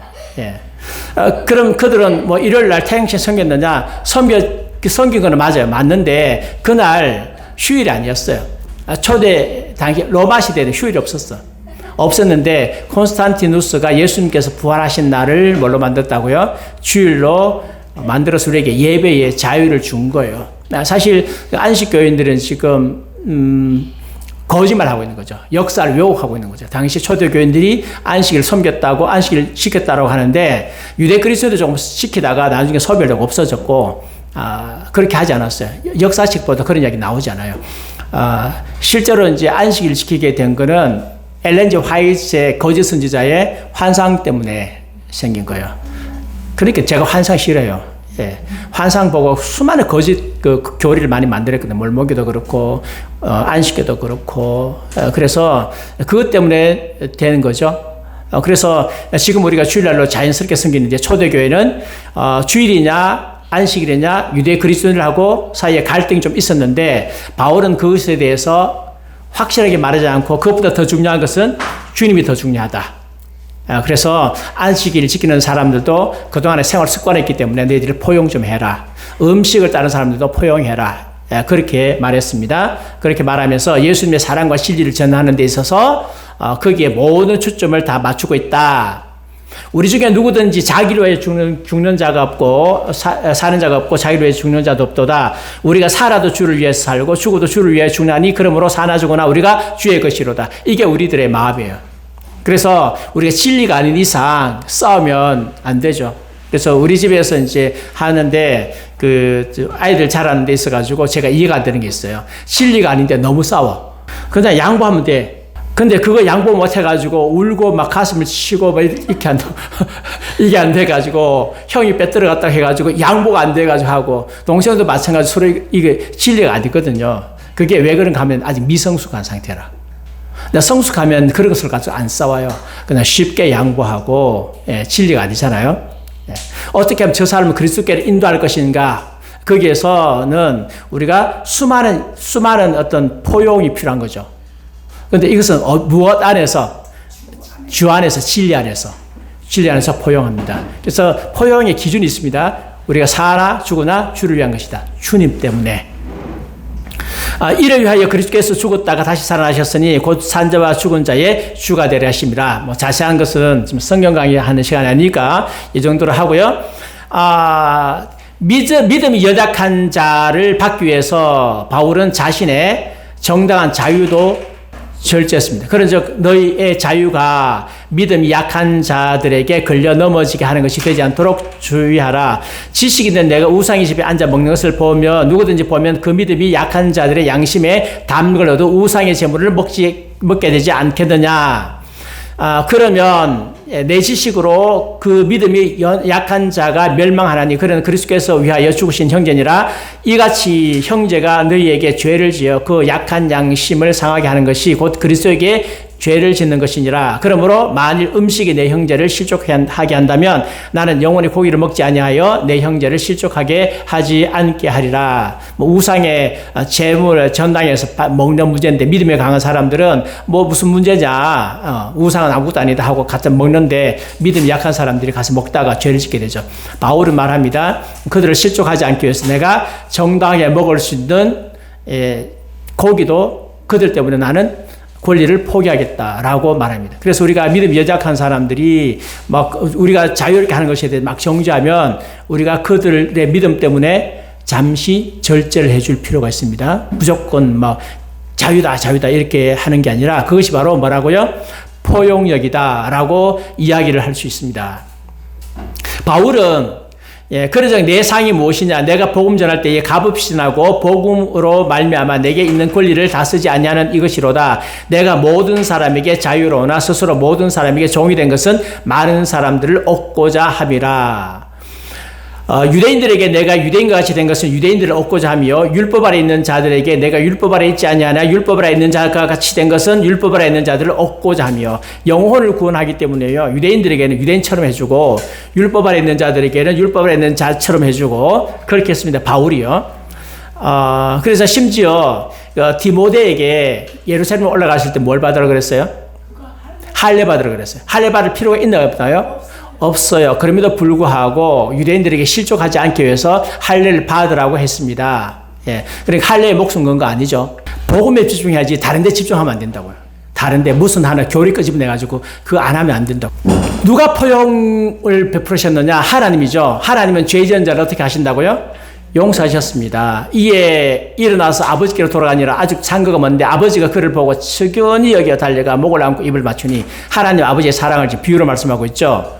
그럼 그들은 뭐 일요일 날 태양신 섬겼느냐? 섬긴 거는 맞아요. 맞는데, 그날 휴일이 아니었어요. 초대 당시 로마 시대에는 휴일이 없었는데 콘스탄티누스가 예수님께서 부활하신 날을 뭘로 만들었다고요? 주일로 만들어서 우리에게 예배의 자유를 준 거예요. 사실 안식교인들은 지금 거짓말하고 있는 거죠. 역사를 왜곡하고 있는 거죠. 당시 초대교인들이 안식일 섬겼다고 안식일 지켰다고 하는데 유대 그리스도도 조금 지키다가 나중에 소멸되고 없어졌고 그렇게 하지 않았어요. 역사책보다 그런 이야기 나오지 않아요. 실제로 이제 안식일 지키게 된 거는 엘렌 G. 화이트의 거짓 선지자의 환상 때문에 생긴 거예요. 그러니까 제가 환상 싫어요. 환상 보고 수많은 거짓 교리를 많이 만들었거든요. 몰모교도 그렇고 안식교도 그렇고 그래서 그것 때문에 되는 거죠. 그래서 지금 우리가 주일날로 자연스럽게 섬기는데 초대교회는 주일이냐 안식일이냐 유대 그리스도인들하고 사이에 갈등이 좀 있었는데 바울은 그것에 대해서 확실하게 말하지 않고 그것보다 더 중요한 것은 주님이 더 중요하다. 그래서 안식일을 지키는 사람들도 그동안의 생활 습관이 있기 때문에 너희들이 포용 좀 해라. 음식을 따르는 사람들도 포용해라. 그렇게 말했습니다. 그렇게 말하면서 예수님의 사랑과 진리를 전하는 데 있어서 거기에 모든 초점을 다 맞추고 있다. 우리 중에 누구든지 자기를 위해 죽는 자가 없고 사는 자가 없고 자기를 위해 죽는 자도 없도다. 우리가 살아도 주를 위해서 살고 죽어도 주를 위해 죽나니 그러므로 사나 죽으나 우리가 주의 것이로다. 이게 우리들의 마음이에요. 그래서 우리가 진리가 아닌 이상 싸우면 안 되죠. 그래서 우리 집에서 이제 하는데 아이들 자라는 데 있어가지고 제가 이해가 안 되는 게 있어요. 진리가 아닌데 너무 싸워. 그냥 양보하면 돼. 근데 그거 양보 못 해가지고 울고 막 가슴을 치고 막 이렇게 이게 안 돼가지고 형이 빼들어갔다 해가지고 양보가 안 돼가지고 하고 동생도 마찬가지로 서로 이게 진리가 아니거든요. 그게 왜 그런가 하면 아직 미성숙한 상태라. 성숙하면 그런 것을 가지고 안 싸워요. 그냥 쉽게 양보하고 진리가 아니잖아요. 어떻게 하면 저 사람을 그리스도께로 인도할 것인가? 거기에서는 우리가 수많은 어떤 포용이 필요한 거죠. 그런데 이것은 무엇 안에서? 주 안에서, 진리 안에서 포용합니다. 그래서 포용의 기준이 있습니다. 우리가 사나 죽으나 주를 위한 것이다. 주님 때문에. 이를 위하여 그리스도께서 죽었다가 다시 살아나셨으니 곧 산 자와 죽은 자의 주가 되려 하심이라. 뭐 자세한 것은 지금 성경 강의하는 시간이 아니니까 이 정도로 하고요. 믿음이 연약한 자를 받기 위해서 바울은 자신의 정당한 자유도 절제했습니다. 그런즉 너희의 자유가 믿음이 약한 자들에게 걸려 넘어지게 하는 것이 되지 않도록 주의하라. 지식 있는 내가 우상의 집에 앉아 먹는 것을 보면 누구든지 보면 그 믿음이 약한 자들의 양심에 담을 얻어 우상의 제물을 먹게 되지 않겠느냐. 그러면 내 지식으로 그 믿음이 약한 자가 멸망하나니 그는 그리스도께서 위하여 죽으신 형제니라. 이같이 형제가 너희에게 죄를 지어 그 약한 양심을 상하게 하는 것이 곧 그리스도에게 죄를 짓는 것이니라. 그러므로 만일 음식이 내 형제를 실족하게 한다면 나는 영원히 고기를 먹지 아니하여 내 형제를 실족하게 하지 않게 하리라. 뭐 우상의 제물 전당에서 먹는 문제인데 믿음에 강한 사람들은 뭐 무슨 문제냐, 우상은 아무것도 아니다 하고 갖다 먹는데 믿음이 약한 사람들이 가서 먹다가 죄를 짓게 되죠. 바울은 말합니다. 그들을 실족하지 않기 위해서 내가 정당하게 먹을 수 있는 고기도 그들 때문에 나는 권리를 포기하겠다라고 말합니다. 그래서 우리가 믿음이 연약한 사람들이 막 우리가 자유롭게 하는 것에 대해 막 정죄하면 우리가 그들의 믿음 때문에 잠시 절제를 해줄 필요가 있습니다. 무조건 막 자유다 이렇게 하는 게 아니라 그것이 바로 뭐라고요? 포용력이다라고 이야기를 할 수 있습니다. 바울은 그러자 내 상이 무엇이냐? 내가 복음 전할 때에 값없이나고 복음으로 말미암아 내게 있는 권리를 다 쓰지 아니하는 이것이로다. 내가 모든 사람에게 자유로우나 스스로 모든 사람에게 종이 된 것은 많은 사람들을 얻고자 함이라. 유대인들에게 내가 유대인과 같이 된 것은 유대인들을 얻고자 하며 율법 아래 있는 자들에게 내가 율법 아래 있지 아니하나 율법 아래 있는 자가 같이 된 것은 율법 아래 있는 자들을 얻고자 하며 영혼을 구원하기 때문에요. 유대인들에게는 유대인처럼 해주고 율법 아래 있는 자들에게는 율법 아래 있는 자처럼 해주고 그렇게 했습니다. 바울이요. 그래서 심지어 디모데에게 예루살렘에 올라갔을 때 뭘 받으라고 그랬어요? 할례 받으라고 그랬어요. 할례 받을 필요가 있나요? 없나요? 없어요. 그럼에도 불구하고 유대인들에게 실족하지 않기 위해서 할례를 받으라고 했습니다. 그러니까 할례에 목숨 건 거 아니죠. 복음에 집중해야지 다른 데 집중하면 안 된다고요. 다른 데 무슨 하나 교리 끄집어내가지고 그거 안 하면 안 된다고. 누가 포용을 베풀으셨느냐? 하나님이죠. 하나님은 죄 지은 자를 어떻게 하신다고요? 용서하셨습니다. 이에 일어나서 아버지께로 돌아가니라. 아직 상거가 먼데 아버지가 그를 보고 측은히 여겨 달려가 목을 안고 입을 맞추니 하나님 아버지의 사랑을 비유로 말씀하고 있죠.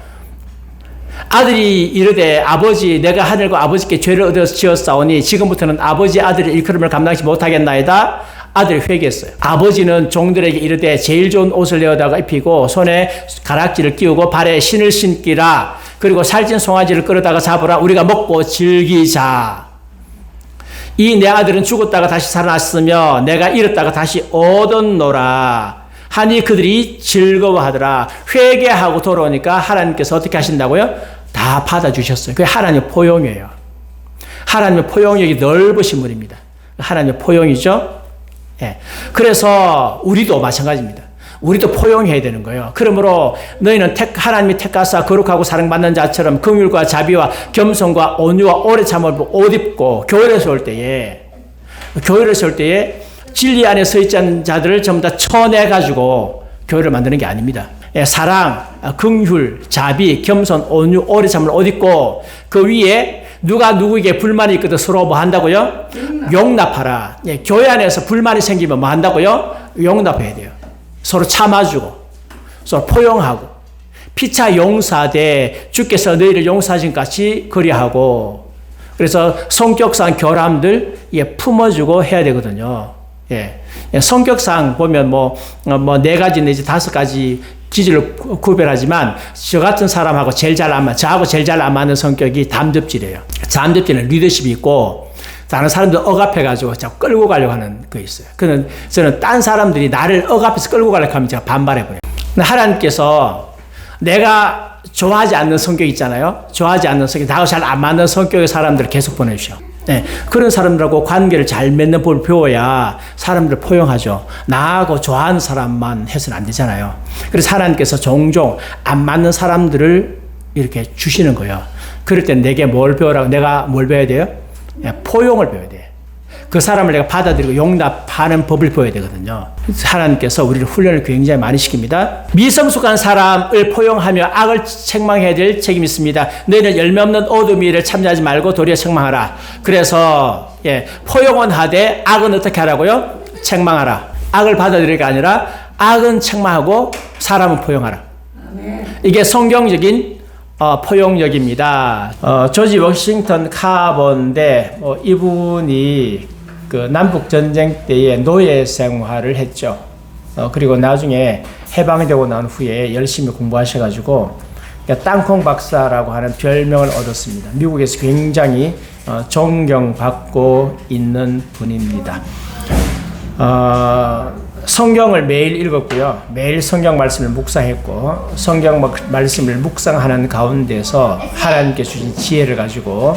아들이 이르되 아버지 내가 하늘과 아버지께 죄를 얻어서 지었사오니 지금부터는 아버지 아들의 일컬음을 감당하지 못하겠나이다. 아들이 회개했어요. 아버지는 종들에게 이르되 제일 좋은 옷을 내어다가 입히고 손에 가락지를 끼우고 발에 신을 신기라. 그리고 살찐 송아지를 끌어다가 잡으라. 우리가 먹고 즐기자. 이 내 아들은 죽었다가 다시 살아났으며 내가 잃었다가 다시 얻었노라 하니 그들이 즐거워하더라. 회개하고 돌아오니까 하나님께서 어떻게 하신다고요? 다 받아주셨어요. 그게 하나님의 포용이에요. 하나님의 포용력이 넓으신 분입니다. 하나님의 포용이죠. 예. 그래서 우리도 마찬가지입니다. 우리도 포용해야 되는 거예요. 그러므로 너희는 하나님이 택하사 거룩하고 사랑받는 자처럼 긍휼과 자비와 겸손과 온유와 오래 참을 옷 입고 교회를 세울 때에 진리 안에 서 있지 않는 자들을 전부 다 쳐내가지고 교회를 만드는 게 아닙니다. 예, 사랑, 긍휼, 자비, 겸손, 온유, 오래 참을 옷 입고 그 위에 누가 누구에게 불만이 있거든 서로 뭐 한다고요? 용납하라. 예, 교회 안에서 불만이 생기면 뭐 한다고요? 용납해야 돼요. 서로 참아주고 서로 포용하고 피차 용사되 주께서 너희를 용서하신 같이 그리하고 그래서 성격상 결함들 품어주고 해야 되거든요. 예. 성격상 보면 뭐 4가지 내지 5가지 기질을 구별하지만 저 같은 사람하고 저하고 제일 잘 안 맞는 성격이 담즙질이에요. 담즙질은 리더십이 있고 다른 사람들 억압해가지고 자꾸 끌고 가려고 하는 거 있어요. 저는 딴 사람들이 나를 억압해서 끌고 가려고 하면 제가 반발해버려요. 근데 하나님께서 내가 좋아하지 않는 성격 있잖아요. 좋아하지 않는 성격, 나하고 잘 안 맞는 성격의 사람들을 계속 보내주셔. 네, 그런 사람들하고 관계를 잘 맺는 법을 배워야 사람들을 포용하죠. 나하고 좋아하는 사람만 해서는 안 되잖아요. 그래서 하나님께서 종종 안 맞는 사람들을 이렇게 주시는 거예요. 그럴 때 내게 뭘 배우라고, 내가 뭘 배워야 돼요? 포용을 배워야 돼. 그 사람을 내가 받아들이고 용납하는 법을 배워야 되거든요. 하나님께서 우리를 훈련을 굉장히 많이 시킵니다. 미성숙한 사람을 포용하며 악을 책망해야 될 책임이 있습니다. 너희는 열매 없는 어둠의 일을 참여하지 말고 도리어 책망하라. 그래서 포용은 하되 악은 어떻게 하라고요? 책망하라. 악을 받아들이가 아니라 악은 책망하고 사람은 포용하라. 이게 성경적인 포용력입니다. 조지 워싱턴 카버인데 이분이 그 남북 전쟁 때에 노예 생활을 했죠. 그리고 나중에 해방되고 난 후에 열심히 공부하셔가지고 땅콩 박사라고 하는 별명을 얻었습니다. 미국에서 굉장히 존경받고 있는 분입니다. 성경을 매일 읽었고요. 매일 성경 말씀을 묵상했고 성경 말씀을 묵상하는 가운데서 하나님께 주신 지혜를 가지고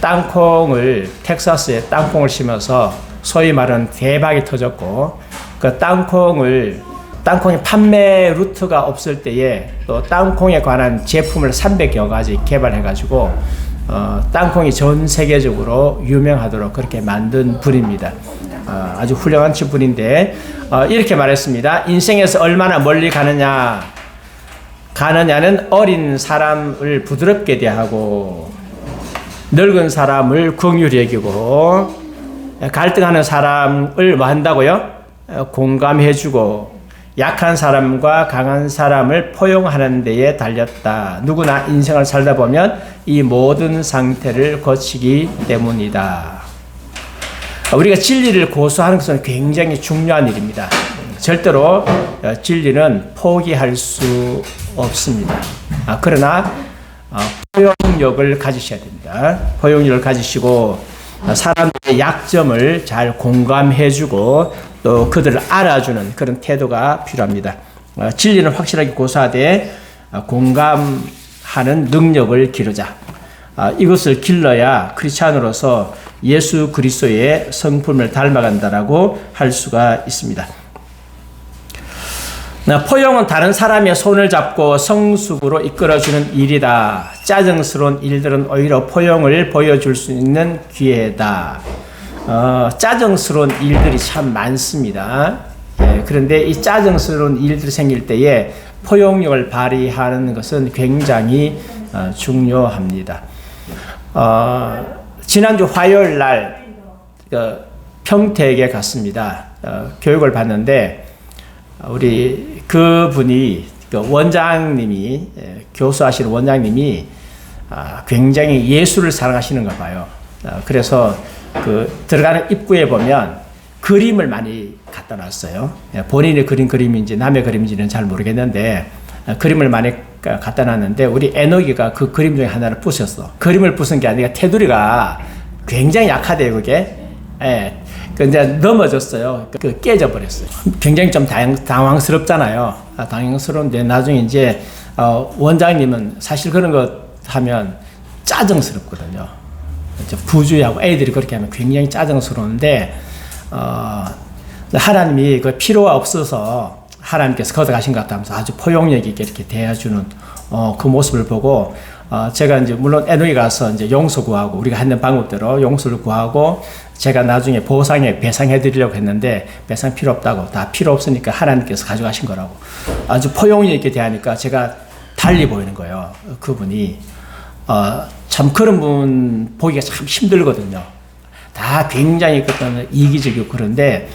땅콩을 텍사스에 땅콩을 심어서 소위 말하는 대박이 터졌고 그 땅콩이 판매 루트가 없을 때에 또 땅콩에 관한 제품을 300여 가지 개발해가지고 땅콩이 전 세계적으로 유명하도록 그렇게 만든 분입니다. 아주 훌륭한 분인데 이렇게 말했습니다. 인생에서 얼마나 멀리 가느냐는 어린 사람을 부드럽게 대하고 늙은 사람을 긍휼히 여기고 갈등하는 사람을 뭐 한다고요? 공감해주고 약한 사람과 강한 사람을 포용하는 데에 달렸다. 누구나 인생을 살다 보면 이 모든 상태를 거치기 때문이다. 우리가 진리를 고수하는 것은 굉장히 중요한 일입니다. 절대로 진리는 포기할 수 없습니다. 그러나 포용력을 가지셔야 됩니다. 포용력을 가지시고 사람들의 약점을 잘 공감해주고 또 그들을 알아주는 그런 태도가 필요합니다. 진리는 확실하게 고수하되 공감하는 능력을 기르자. 이것을 길러야 크리스찬으로서 예수 그리스도의 성품을 닮아간다라고 할 수가 있습니다. 포용은 다른 사람의 손을 잡고 성숙으로 이끌어주는 일이다. 짜증스러운 일들은 오히려 포용을 보여줄 수 있는 기회다. 짜증스러운 일들이 참 많습니다. 그런데 이 짜증스러운 일들이 생길 때에 포용력을 발휘하는 것은 굉장히 중요합니다. 지난주 화요일 날 평택에 갔습니다. 교육을 받는데 우리 그분이 원장님이 교수하시는 원장님이 굉장히 예술을 사랑하시는가 봐요. 그래서 들어가는 입구에 보면 그림을 많이 갖다 놨어요. 본인이 그린 그림인지 남의 그림인지는 잘 모르겠는데 그림을 많이 갖다 놨는데 우리 애너기가 그 그림 중에 하나를 부쉈어. 그림을 부순 게 아니라 테두리가 굉장히 약하대요, 그게. 근데 넘어졌어요. 깨져버렸어요. 굉장히 좀 당황스럽잖아요. 당황스러운데 나중에 이제 원장님은 사실 그런 것 하면 짜증스럽거든요. 부주의하고 애들이 그렇게 하면 굉장히 짜증스러운데 하나님이 그 필요가 없어서 하나님께서 걷어가신 것 같다면서 아주 포용력 있게 이렇게 대해주는 그 모습을 보고 제가 이제 물론 애누이 가서 이제 용서 구하고 우리가 하는 방법대로 용서를 구하고 제가 나중에 배상해 드리려고 했는데 배상 필요 없다고 다 필요 없으니까 하나님께서 가져가신 거라고 아주 포용력 있게 대하니까 제가 달리 보이는 거예요. 그분이 참 그런 분 보기가 참 힘들거든요. 다 굉장히 그때는 이기적이고 그런데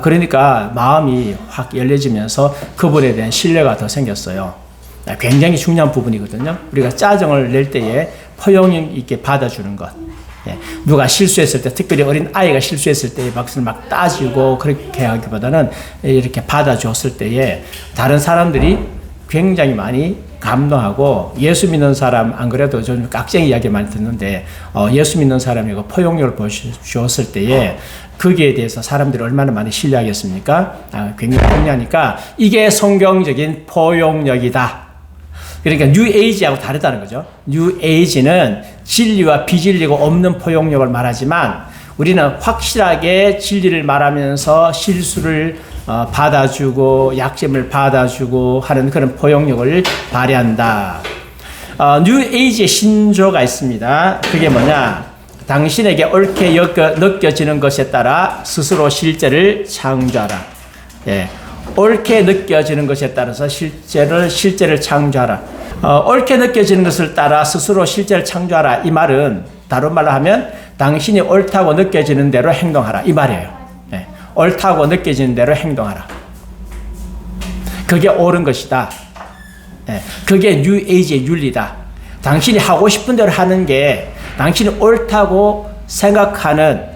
그러니까 마음이 확 열려지면서 그분에 대한 신뢰가 더 생겼어요. 굉장히 중요한 부분이거든요. 우리가 짜증을 낼 때에 포용력 있게 받아주는 것. 누가 실수했을 때, 특별히 어린 아이가 실수했을 때에 박수를 막 따지고 그렇게 하기보다는 이렇게 받아줬을 때에 다른 사람들이 굉장히 많이 감동하고 예수 믿는 사람 안 그래도 좀 깍쟁이 이야기 많이 듣는데 예수 믿는 사람이 포용력을 보여주었을 때에 거기에 대해서 사람들이 얼마나 많이 신뢰하겠습니까? 굉장히 중요하니까 이게 성경적인 포용력이다. 그러니까 뉴 에이지하고 다르다는 거죠. 뉴 에이지는 진리와 비진리가 없는 포용력을 말하지만 우리는 확실하게 진리를 말하면서 실수를 받아주고 약점을 받아주고 하는 그런 포용력을 발휘한다. 뉴 에이지의 신조가 있습니다. 그게 뭐냐? 당신에게 옳게 느껴지는 것에 따라 스스로 실제를 창조하라. 예. 옳게 느껴지는 것에 따라서 실제를 창조하라. 옳게 느껴지는 것을 따라 스스로 실제를 창조하라. 이 말은 다른 말로 하면 당신이 옳다고 느껴지는 대로 행동하라. 이 말이에요. 네. 옳다고 느껴지는 대로 행동하라. 그게 옳은 것이다. 네. 그게 뉴 에이지의 윤리다. 당신이 하고 싶은 대로 하는 게 당신이 옳다고 생각하는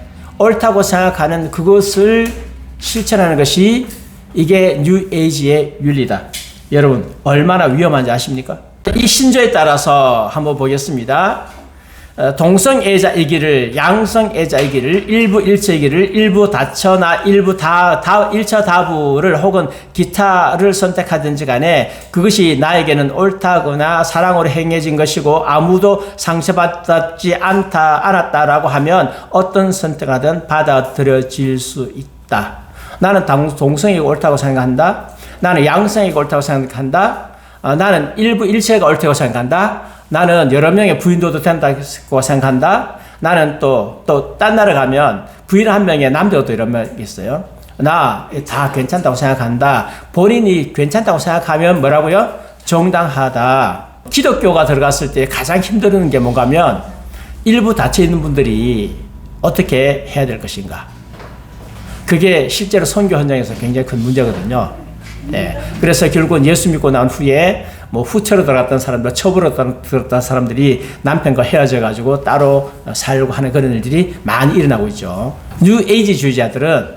그것을 실천하는 것이 이게 뉴 에이지의 윤리다. 여러분 얼마나 위험한지 아십니까? 이 신조에 따라서 한번 보겠습니다. 동성애자이기를 양성애자이기를 일부 일체이기를 일부 다처나 일부 다 일처 다부를 혹은 기타를 선택하든지 간에 그것이 나에게는 옳다거나 사랑으로 행해진 것이고 아무도 상처받지 않았다라고 하면 어떤 선택하든 받아들여질 수 있다. 나는 동성애가 옳다고 생각한다. 나는 양성애가 옳다고 생각한다. 나는 일부 일체가 옳다고 생각한다. 나는 여러 명의 부인도 된다고 생각한다. 나는 또 딴 나라 가면 부인 한 명에 남자도 여러 명 있어요. 나 다 괜찮다고 생각한다. 본인이 괜찮다고 생각하면 뭐라고요? 정당하다. 기독교가 들어갔을 때 가장 힘든 게 뭔가 하면 일부 닫혀 있는 분들이 어떻게 해야 될 것인가. 그게 실제로 선교 현장에서 굉장히 큰 문제거든요. 네. 그래서 결국은 예수 믿고 난 후에 후처로 들어갔던 사람들, 첩으로 들어갔던 사람들이 남편과 헤어져가지고 따로 살고 하는 그런 일들이 많이 일어나고 있죠. 뉴 에이지주의자들은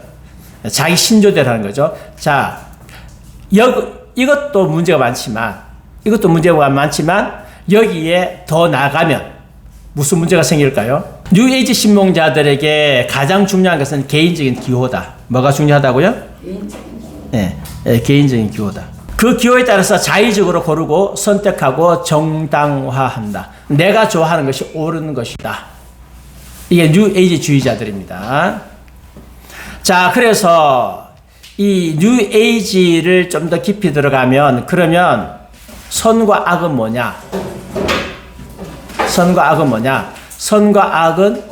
자기 신조대로 하는 거죠. 자, 이것도 문제가 많지만 여기에 더 나아가면 무슨 문제가 생길까요? 뉴 에이지 신봉자들에게 가장 중요한 것은 개인적인 기호다. 뭐가 중요하다고요? 네, 개인적인 기호다. 그 기호에 따라서 자의적으로 고르고 선택하고 정당화한다. 내가 좋아하는 것이 옳은 것이다. 이게 뉴 에이지주의자들입니다. 자, 그래서 이 뉴 에이지를 좀 더 깊이 들어가면 그러면 선과 악은 뭐냐? 선과 악은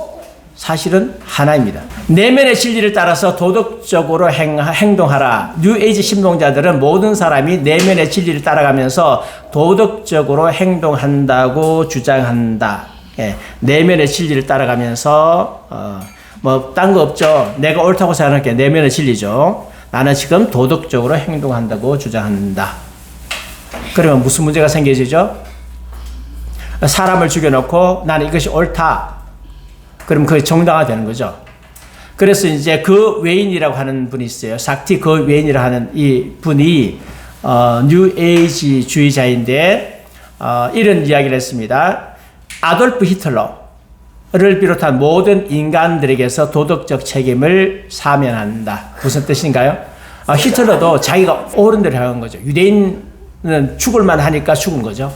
사실은 하나입니다. 내면의 진리를 따라서 도덕적으로 행동하라. 뉴 에이지 신봉자들은 모든 사람이 내면의 진리를 따라가면서 도덕적으로 행동한다고 주장한다. 예, 내면의 진리를 따라가면서 딴 거 없죠. 내가 옳다고 생각하는 게 내면의 진리죠. 나는 지금 도덕적으로 행동한다고 주장한다. 그러면 무슨 문제가 생겨지죠? 사람을 죽여놓고 나는 이것이 옳다. 그럼 그게 정당화되는 거죠. 그래서 이제 그 외인이라고 하는 분이 있어요. 삭티 그 외인이라고 하는 이 분이 뉴 에이지 주의자인데 이런 이야기를 했습니다. 아돌프 히틀러를 비롯한 모든 인간들에게서 도덕적 책임을 사면한다. 무슨 뜻인가요? 히틀러도 자기가 옳은 대로 한 거죠. 유대인은 죽을만 하니까 죽은 거죠.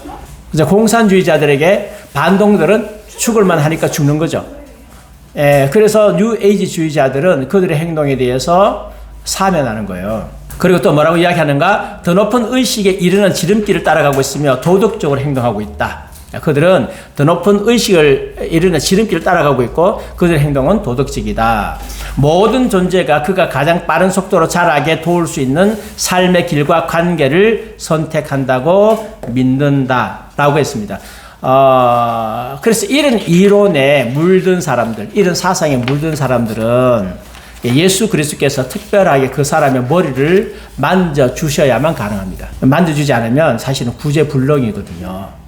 그래서 공산주의자들에게 반동들은 죽을만 하니까 죽는 거죠. 그래서 뉴 에이지주의자들은 그들의 행동에 대해서 사면하는 거예요. 그리고 또 뭐라고 이야기하는가? 더 높은 의식에 이르는 지름길을 따라가고 있으며 도덕적으로 행동하고 있다. 그들은 더 높은 의식을 이르는 지름길을 따라가고 있고 그들의 행동은 도덕적이다. 모든 존재가 그가 가장 빠른 속도로 자라게 도울 수 있는 삶의 길과 관계를 선택한다고 믿는다라고 했습니다. 그래서 이런 이론에 물든 사람들, 이런 사상에 물든 사람들은 예수 그리스도께서 특별하게 그 사람의 머리를 만져주셔야만 가능합니다. 만져주지 않으면 사실은 구제불능이거든요.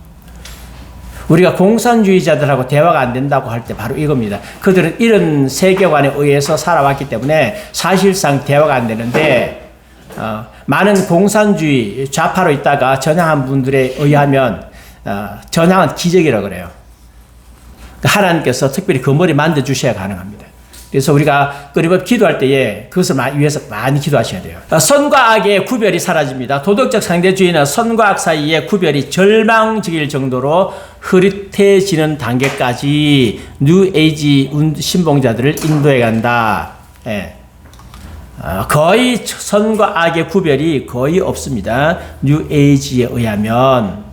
우리가 공산주의자들하고 대화가 안 된다고 할 때 바로 이겁니다. 그들은 이런 세계관에 의해서 살아왔기 때문에 사실상 대화가 안 되는데 많은 공산주의 좌파로 있다가 전향한 분들에 의하면 전향은 기적이라고 그래요. 하나님께서 특별히 그 머리 만져주셔야 가능합니다. 그래서 우리가 끊임없이 기도할 때에 그것을 위해서 많이 기도하셔야 돼요. 선과 악의 구별이 사라집니다. 도덕적 상대주의는 선과 악 사이의 구별이 절망적일 정도로 흐릿해지는 단계까지 뉴에이지 신봉자들을 인도해 간다. 거의 선과 악의 구별이 거의 없습니다. 뉴에이지에 의하면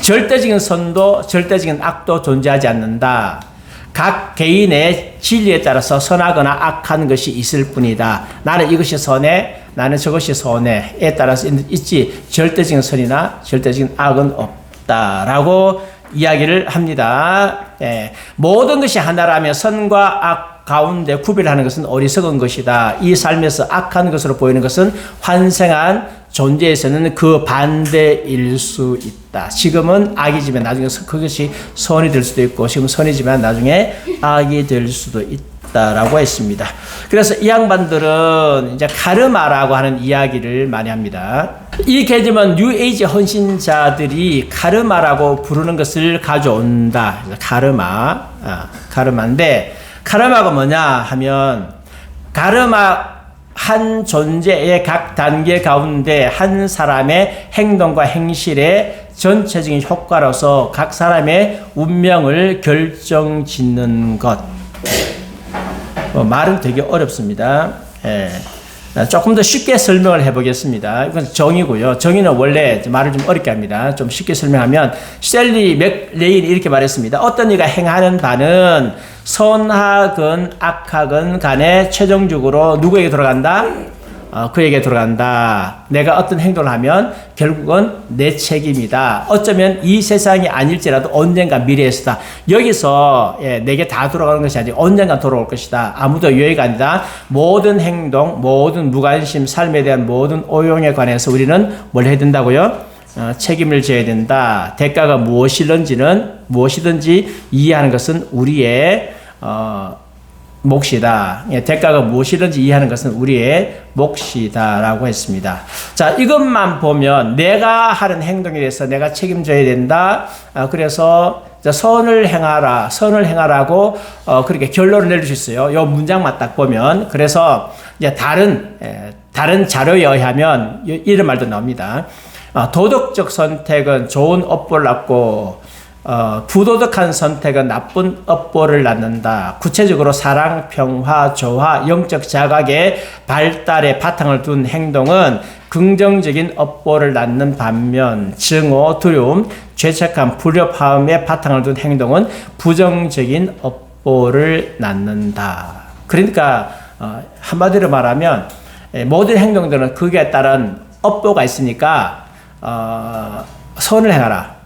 절대적인 선도 절대적인 악도 존재하지 않는다. 각 개인의 진리에 따라서 선하거나 악한 것이 있을 뿐이다. 나는 이것이 선해, 나는 저것이 선해에 따라서 있지 절대적인 선이나 절대적인 악은 없다라고 이야기를 합니다. 모든 것이 하나라며 선과 악 가운데 구별하는 것은 어리석은 것이다. 이 삶에서 악한 것으로 보이는 것은 환생한 존재에서는 그 반대일 수 있다. 지금은 악이지만 나중에 그것이 선이 될 수도 있고 지금 선이지만 나중에 악이 될 수도 있다라고 했습니다. 그래서 이 양반들은 이제 카르마라고 하는 이야기를 많이 합니다. 이 개념은 뉴에이지 헌신자들이 카르마라고 부르는 것을 가져온다. 카르마인데 카르마가 뭐냐 하면 한 존재의 각 단계 가운데 한 사람의 행동과 행실의 전체적인 효과로서 각 사람의 운명을 결정짓는 것. 말은 되게 어렵습니다. 조금 더 쉽게 설명을 해보겠습니다. 이건 정의고요. 정의는 원래 말을 좀 어렵게 합니다. 좀 쉽게 설명하면 셀리 맥레인이 이렇게 말했습니다. 어떤 이가 행하는 바는 선하건 악하건 간에 최종적으로 누구에게 돌아간다? 그에게 돌아간다. 내가 어떤 행동을 하면 결국은 내 책임이다. 어쩌면 이 세상이 아닐지라도 언젠가 미래에서다. 여기서 내게 다 돌아가는 것이 아니라 언젠가 돌아올 것이다. 아무도 유해가 아니다. 모든 행동, 모든 무관심, 삶에 대한 모든 오용에 관해서 우리는 뭘 해야 된다고요? 책임을 져야 된다. 대가가 무엇이든지 이해하는 것은 우리의 몫이다. 대가가 무엇이든지 이해하는 것은 우리의 몫이다라고 했습니다. 자, 이것만 보면 내가 하는 행동에 대해서 내가 책임져야 된다. 그래서 선을 행하라고 그렇게 결론을 내릴 수 있어요. 이 문장만 딱 보면. 그래서 이제 다른 자료에 의하면 이런 말도 나옵니다. 도덕적 선택은 좋은 업보를 낳고 부도덕한 선택은 나쁜 업보를 낳는다. 구체적으로 사랑, 평화, 조화, 영적 자각의 발달에 바탕을 둔 행동은 긍정적인 업보를 낳는 반면 증오, 두려움, 죄책감, 불협화음에 바탕을 둔 행동은 부정적인 업보를 낳는다. 그러니까 한마디로 말하면 모든 행동들은 거기에 따른 업보가 있으니까 선을 행하라.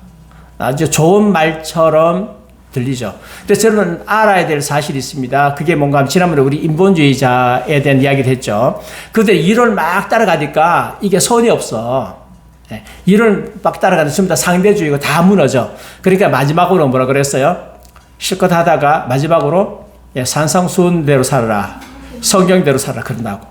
아주 좋은 말처럼 들리죠. 근데 저는 알아야 될 사실이 있습니다. 그게 뭔가 하면 지난번에 우리 인본주의자에 대한 이야기를 했죠. 그들이 이론을 막 따라가니까 이게 선이 없어. 이론을 막 따라가니까 전부 다 상대주의고 다 무너져. 그러니까 마지막으로 뭐라 그랬어요? 실컷 하다가 마지막으로 산상수훈대로 살아라. 성경대로 살아라. 그런다고.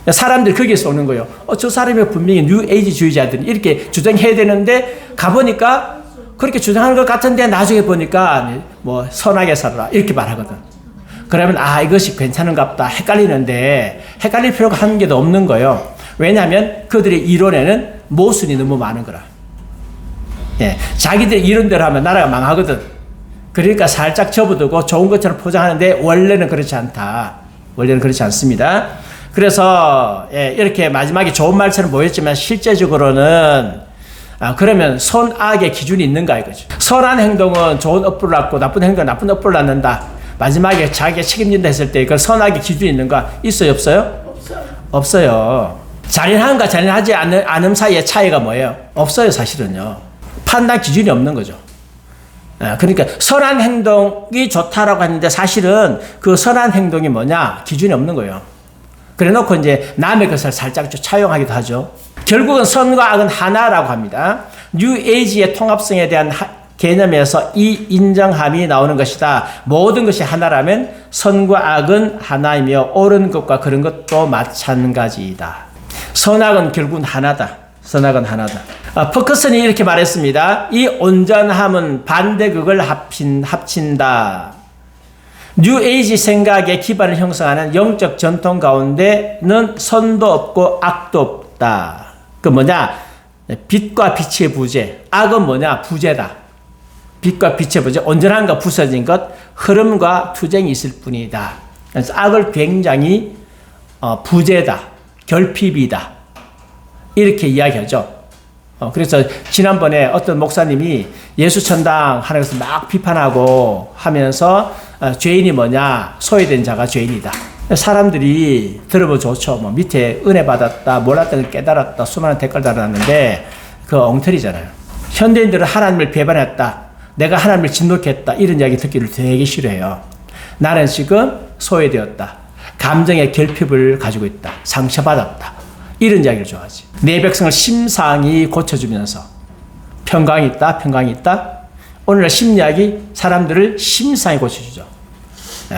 사람들이 거기에서 오는 거예요. 저 사람이 분명히 뉴에이지주의자들이 이렇게 주장해야 되는데 가보니까 그렇게 주장하는 것 같은데 나중에 보니까 뭐 선하게 살아라 이렇게 말하거든. 그러면 이것이 괜찮은가 보다 헷갈리는데 헷갈릴 필요가 한 개도 없는 거예요. 왜냐하면 그들의 이론에는 모순이 너무 많은 거라. 자기들 이론대로 하면 나라가 망하거든. 그러니까 살짝 접어두고 좋은 것처럼 포장하는데 원래는 그렇지 않다. 원래는 그렇지 않습니다. 그래서 이렇게 마지막에 좋은 말처럼 보였지만 실제적으로는 그러면 선악의 기준이 있는가 이거죠. 선한 행동은 좋은 업보를 낳고 나쁜 행동은 나쁜 업보를 낳는다. 마지막에 자기가 책임진다 했을 때 그 선악의 기준이 있는가? 있어요 없어요? 없어요. 잔인함과 잔인하지 않음 사이의 차이가 뭐예요? 없어요 사실은요. 판단 기준이 없는 거죠. 그러니까 선한 행동이 좋다라고 하는데 사실은 그 선한 행동이 뭐냐? 기준이 없는 거예요. 그래 놓고 이제 남의 것을 살짝 차용하기도 하죠. 결국은 선과 악은 하나라고 합니다. 뉴 에이지의 통합성에 대한 개념에서 이 인정함이 나오는 것이다. 모든 것이 하나라면 선과 악은 하나이며 옳은 것과 그런 것도 마찬가지이다. 선악은 결국은 하나다. 선악은 하나다. 퍼커슨이 이렇게 말했습니다. 이 온전함은 반대극을 합친다. 뉴 에이지 생각의 기반을 형성하는 영적 전통 가운데는 선도 없고 악도 없다. 그 뭐냐? 빛과 빛의 부재. 악은 뭐냐? 부재다. 빛과 빛의 부재. 온전함과 부서진 것, 흐름과 투쟁이 있을 뿐이다. 그래서 악을 굉장히 부재다. 결핍이다. 이렇게 이야기하죠. 그래서 지난번에 어떤 목사님이 예수천당 하는 것을 막 비판하고 하면서 죄인이 뭐냐? 소외된 자가 죄인이다. 사람들이 들어보면 좋죠. 뭐 밑에 은혜 받았다, 몰랐던 걸 깨달았다, 수많은 댓글 달았는데 그 엉터리잖아요. 현대인들은 하나님을 배반했다, 내가 하나님을 진노했다 이런 이야기 듣기를 되게 싫어해요. 나는 지금 소외되었다, 감정의 결핍을 가지고 있다, 상처받았다 이런 이야기를 좋아하지. 내 백성을 심상히 고쳐주면서 평강이 있다, 평강이 있다. 오늘날 심리학이 사람들을 심상히 고쳐주죠.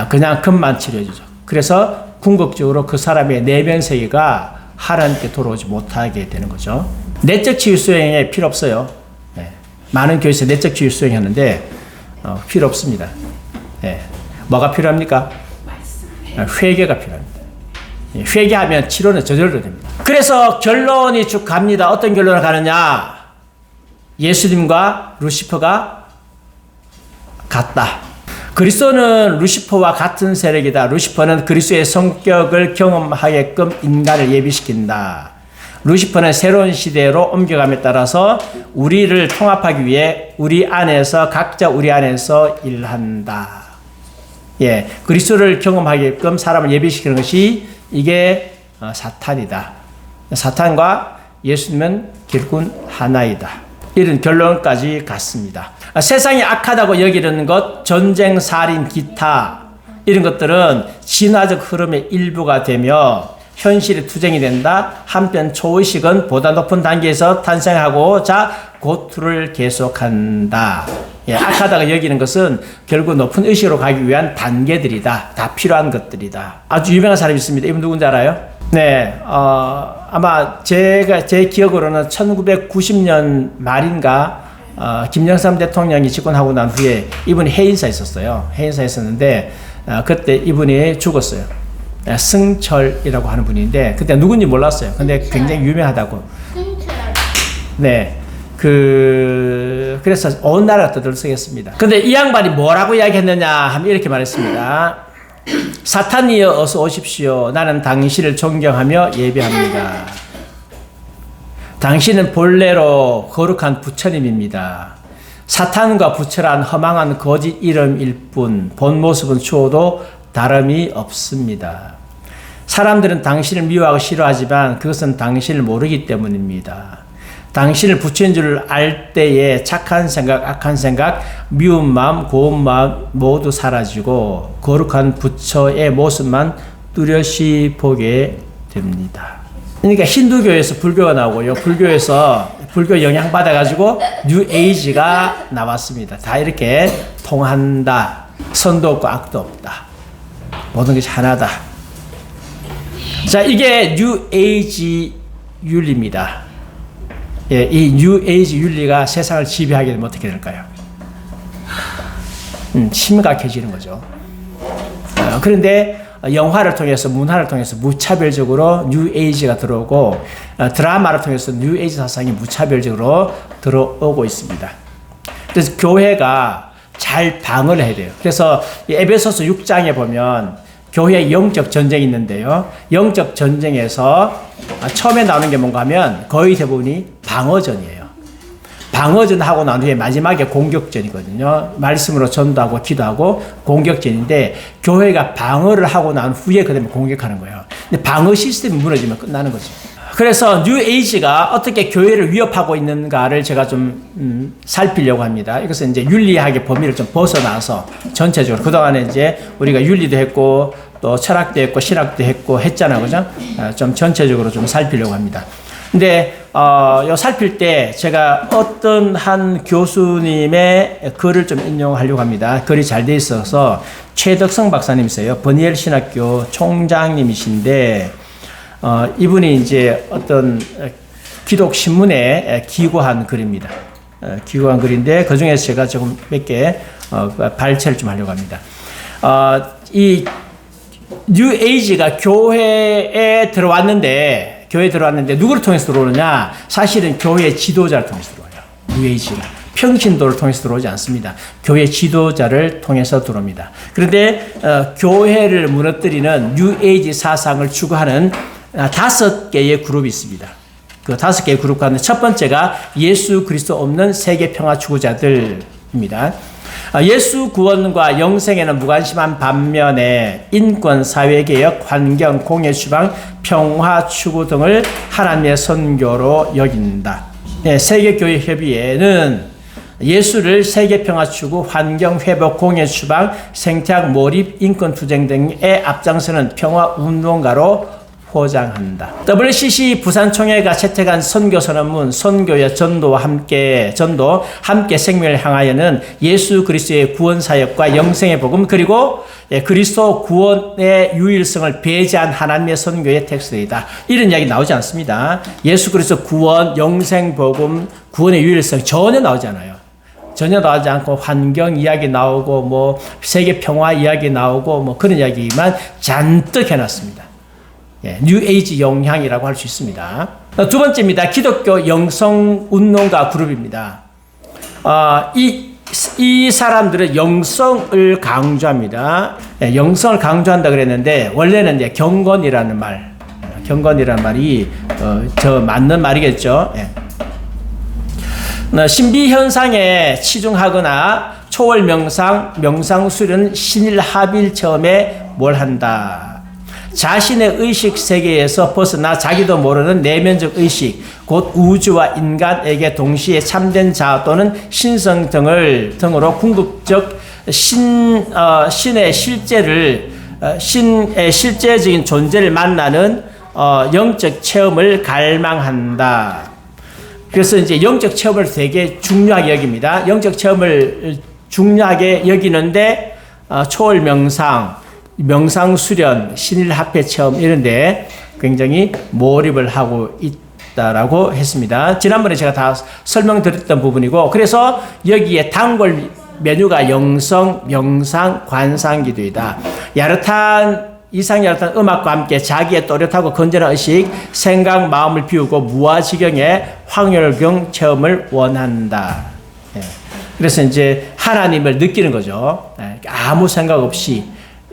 그냥 급만 치료해주죠. 그래서 궁극적으로 그 사람의 내면 세계가 하나님께 돌아오지 못하게 되는 거죠. 내적 치유 수행에 필요 없어요. 많은 교회에서 내적 치유 수행하는데 필요 없습니다. 뭐가 필요합니까? 회개가 필요합니다. 회개하면 치료는 저절로 됩니다. 그래서 결론이 쭉 갑니다. 어떤 결론을 가느냐? 예수님과 루시퍼가 같다. 그리스도는 루시퍼와 같은 세력이다. 루시퍼는 그리스도의 성격을 경험하게끔 인간을 예비시킨다. 루시퍼는 새로운 시대로 옮겨감에 따라서 우리를 통합하기 위해 우리 안에서 각자 우리 안에서 일한다. 그리스도를 경험하게끔 사람을 예비시키는 것이 이게 사탄이다. 사탄과 예수님은 결국은 하나이다. 이런 결론까지 갔습니다. 세상이 악하다고 여기는 것, 전쟁, 살인, 기타 이런 것들은 진화적 흐름의 일부가 되며 현실의 투쟁이 된다. 한편 초의식은 보다 높은 단계에서 탄생하고자 고투를 계속한다. 악하다고 여기는 것은 결국 높은 의식으로 가기 위한 단계들이다. 다 필요한 것들이다. 아주 유명한 사람이 있습니다. 이분 누군지 알아요? 네, 아마 제 기억으로는 1990년 말인가 김영삼 대통령이 집권하고 난 후에 이분이 해인사에 있었어요. 해인사에 있었는데 그때 이분이 죽었어요. 승철이라고 하는 분인데 그때 누군지 몰랐어요. 근데 굉장히 유명하다고. 네, 그래서 온 나라가 떠들썩했습니다. 근데 이 양반이 뭐라고 이야기했느냐 하면 이렇게 말했습니다. 사탄이여 어서 오십시오. 나는 당신을 존경하며 예배합니다. 당신은 본래로 거룩한 부처님입니다. 사탄과 부처란 허망한 거짓 이름일 뿐 본 모습은 추워도 다름이 없습니다. 사람들은 당신을 미워하고 싫어하지만 그것은 당신을 모르기 때문입니다. 당신을 부처인 줄 알 때에 착한 생각, 악한 생각, 미운 마음, 고운 마음 모두 사라지고 거룩한 부처의 모습만 뚜렷이 보게 됩니다. 그러니까 힌두교에서 불교가 나오고요. 불교에서 불교 영향 받아가지고 뉴 에이지가 나왔습니다. 다 이렇게 통한다. 선도 없고 악도 없다. 모든 것이 하나다. 자, 이게 뉴 에이지 윤리입니다. 이 뉴 에이지 윤리가 세상을 지배하게 되면 어떻게 될까요? 심각해지는 거죠. 그런데 영화를 통해서, 문화를 통해서 무차별적으로 뉴 에이지가 들어오고 드라마를 통해서 뉴 에이지 사상이 무차별적으로 들어오고 있습니다. 그래서 교회가 잘 방어를 해야 돼요. 그래서 이 에베소서 6장에 보면 교회의 영적 전쟁이 있는데요. 영적 전쟁에서 처음에 나오는 게 뭔가 하면 거의 대부분이 방어전이에요. 방어전 하고 난 후에 마지막에 공격전이거든요. 말씀으로 전도하고 기도하고 공격전인데 교회가 방어를 하고 난 후에 그다음에 공격하는 거예요. 근데 방어 시스템이 무너지면 끝나는 거죠. 그래서 뉴 에이지가 어떻게 교회를 위협하고 있는가를 제가 좀 살피려고 합니다. 이것은 이제 윤리학의 범위를 좀 벗어나서 전체적으로 그동안에 이제 우리가 윤리도 했고 또 철학도 했고 신학도 했고 했잖아요, 그죠? 좀 전체적으로 좀 살피려고 합니다. 근데 요 살필 때 제가 어떤 한 교수님의 글을 좀 인용하려고 합니다. 글이 잘 돼 있어서 최덕성 박사님이세요. 버니엘 신학교 총장님이신데 이분이 이제 어떤 기독 신문에 기고한 글입니다. 기고한 글인데 그 중에서 제가 조금 몇 개 발췌를 좀 하려고 합니다. 이 뉴 에이지가 교회에 들어왔는데 누구를 통해서 들어오느냐? 사실은 교회의 지도자를 통해서 들어와요. 뉴 에이지가 평신도를 통해서 들어오지 않습니다. 교회 지도자를 통해서 들어옵니다. 그런데 교회를 무너뜨리는 뉴 에이지 사상을 추구하는 5개의 그룹이 있습니다. 그 5개의 그룹 가운데 첫 번째가 예수 그리스도 없는 세계 평화 추구자들입니다. 예수 구원과 영생에는 무관심한 반면에 인권, 사회개혁, 환경, 공예 추방, 평화 추구 등을 하나님의 선교로 여긴다. 네, 세계교회협의회는 예수를 세계평화 추구, 환경 회복, 공예 추방, 생태학 몰입, 인권 투쟁 등에 앞장서는 평화운동가로 포장한다. WCC 부산총회가 채택한 선교선언문 선교의 전도 함께 생명을 향하여는 예수 그리스도의 구원 사역과 영생의 복음 그리고 그리스도 구원의 유일성을 배제한 하나님의 선교의 텍스트이다. 이런 이야기 나오지 않습니다. 예수 그리스도 구원, 영생 복음, 구원의 유일성 전혀 나오지 않아요. 전혀 나오지 않고 환경 이야기 나오고 뭐 세계 평화 이야기 나오고 뭐 그런 이야기만 잔뜩 해놨습니다. 뉴 에이지 영향이라고 할 수 있습니다. 두 번째입니다. 기독교 영성운동가 그룹입니다. 이 사람들은 영성을 강조합니다. 영성을 강조한다 그랬는데 원래는 이제 경건이라는 말이 저 맞는 말이겠죠. 신비 현상에 치중하거나 초월 명상 수련 신일 합일 체험에 뭘 한다. 자신의 의식 세계에서 벗어나 자기도 모르는 내면적 의식, 곧 우주와 인간에게 동시에 참된 자아 또는 신성 등으로 궁극적 신의 실제적인 존재를 만나는 영적 체험을 갈망한다. 그래서 이제 영적 체험을 되게 중요하게 여깁니다. 영적 체험을 중요하게 여기는데 초월 명상 수련, 신일 합회 체험 이런데 굉장히 몰입을 하고 있다라고 했습니다. 지난번에 제가 다 설명드렸던 부분이고 그래서 여기에 단골 메뉴가 영성, 명상, 관상기도이다. 이상 야릇한 음악과 함께 자기의 또렷하고 건전한 의식, 생각, 마음을 비우고 무아지경의 황홀경 체험을 원한다. 그래서 이제 하나님을 느끼는 거죠. 아무 생각 없이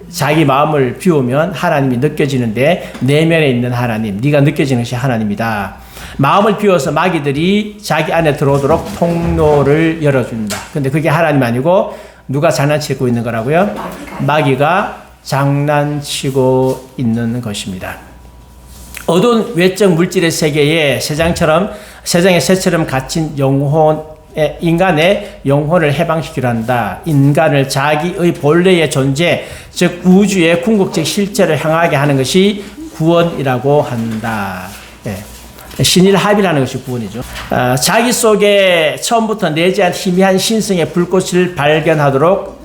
자기 마음을 비우면 하나님이 느껴지는데 내면에 있는 하나님, 네가 느껴지는 것이 하나님이다. 마음을 비워서 마귀들이 자기 안에 들어오도록 통로를 열어준다. 근데 그게 하나님 아니고 누가 장난치고 있는 거라고요? 마귀가 장난치고 있는 것입니다. 어두운 외적 물질의 세계에 세상의 새처럼 갇힌 인간의 영혼을 해방시키려 한다. 인간을 자기의 본래의 존재, 즉 우주의 궁극적 실체를 향하게 하는 것이 구원이라고 한다. 신일합이라는 것이 구원이죠. 자기 속에 처음부터 내재한 희미한 신성의 불꽃을 발견하도록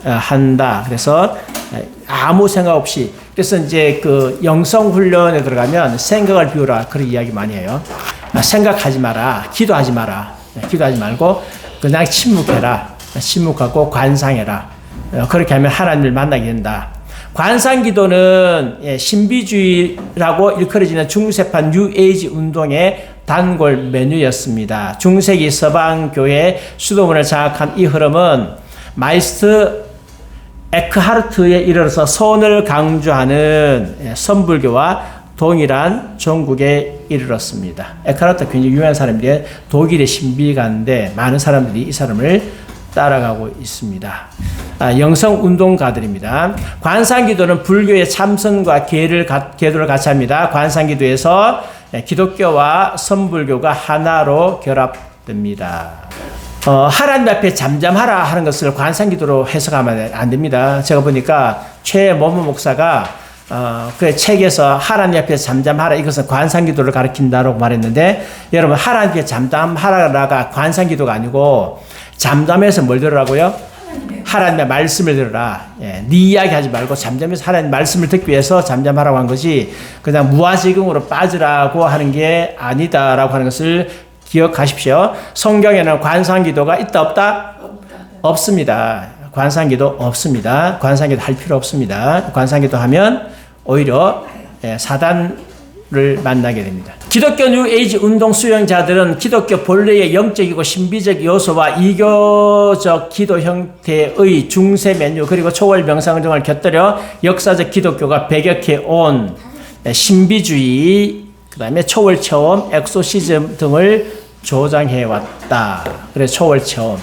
한다. 그래서 아무 생각 없이, 그래서 이제 그 영성 훈련에 들어가면 생각을 비우라 그런 이야기 많이 해요. 생각하지 마라, 기도하지 마라, 기도하지 말고 그냥 침묵해라, 침묵하고 관상해라. 그렇게 하면 하나님을 만나게 된다. 관상기도는 신비주의라고 일컬어지는 중세판 뉴에이지 운동의 단골 메뉴였습니다. 중세기 서방교회 수도원을 장악한 이 흐름은 마이스트 에크하르트에 이르러서 선을 강조하는 선불교와 동일한 종국에 이르렀습니다. 에크하르트 굉장히 유명한 사람인데 독일의 신비가인데 많은 사람들이 이 사람을 따라가고 있습니다. 영성운동가들입니다. 관상기도는 불교의 참선과 계도를 같이 합니다. 관상기도에서 기독교와 선불교가 하나로 결합됩니다. 하나님 앞에 잠잠하라 하는 것을 관상기도로 해석하면 안 됩니다. 제가 보니까 최모모 목사가 그 책에서 하나님 앞에 잠잠하라 이것은 관상기도를 가리킨다고 말했는데 여러분 하나님 앞에 잠잠하라가 관상기도가 아니고 잠잠해서 뭘 들으라고요? 하나님의 말씀을 들으라. 네 이야기 하지 말고 잠잠해서 하나님 말씀을 듣기 위해서 잠잠하라고 한 것이 그냥 무아지경으로 빠지라고 하는 게 아니다라고 하는 것을 기억하십시오. 성경에는 관상기도가 있다 없다? 없습니다. 관상기도 없습니다. 관상기도 할 필요 없습니다. 관상기도 하면 오히려 사단을 만나게 됩니다. 기독교 뉴에이지 운동 수용자들은 기독교 본래의 영적이고 신비적 요소와 이교적 기도 형태의 중세 메뉴 그리고 초월 명상 등을 곁들여 역사적 기독교가 배격해 온 신비주의 그 다음에 초월 체험, 엑소시즘 등을 조장해 왔다. 그래서 초월 체험.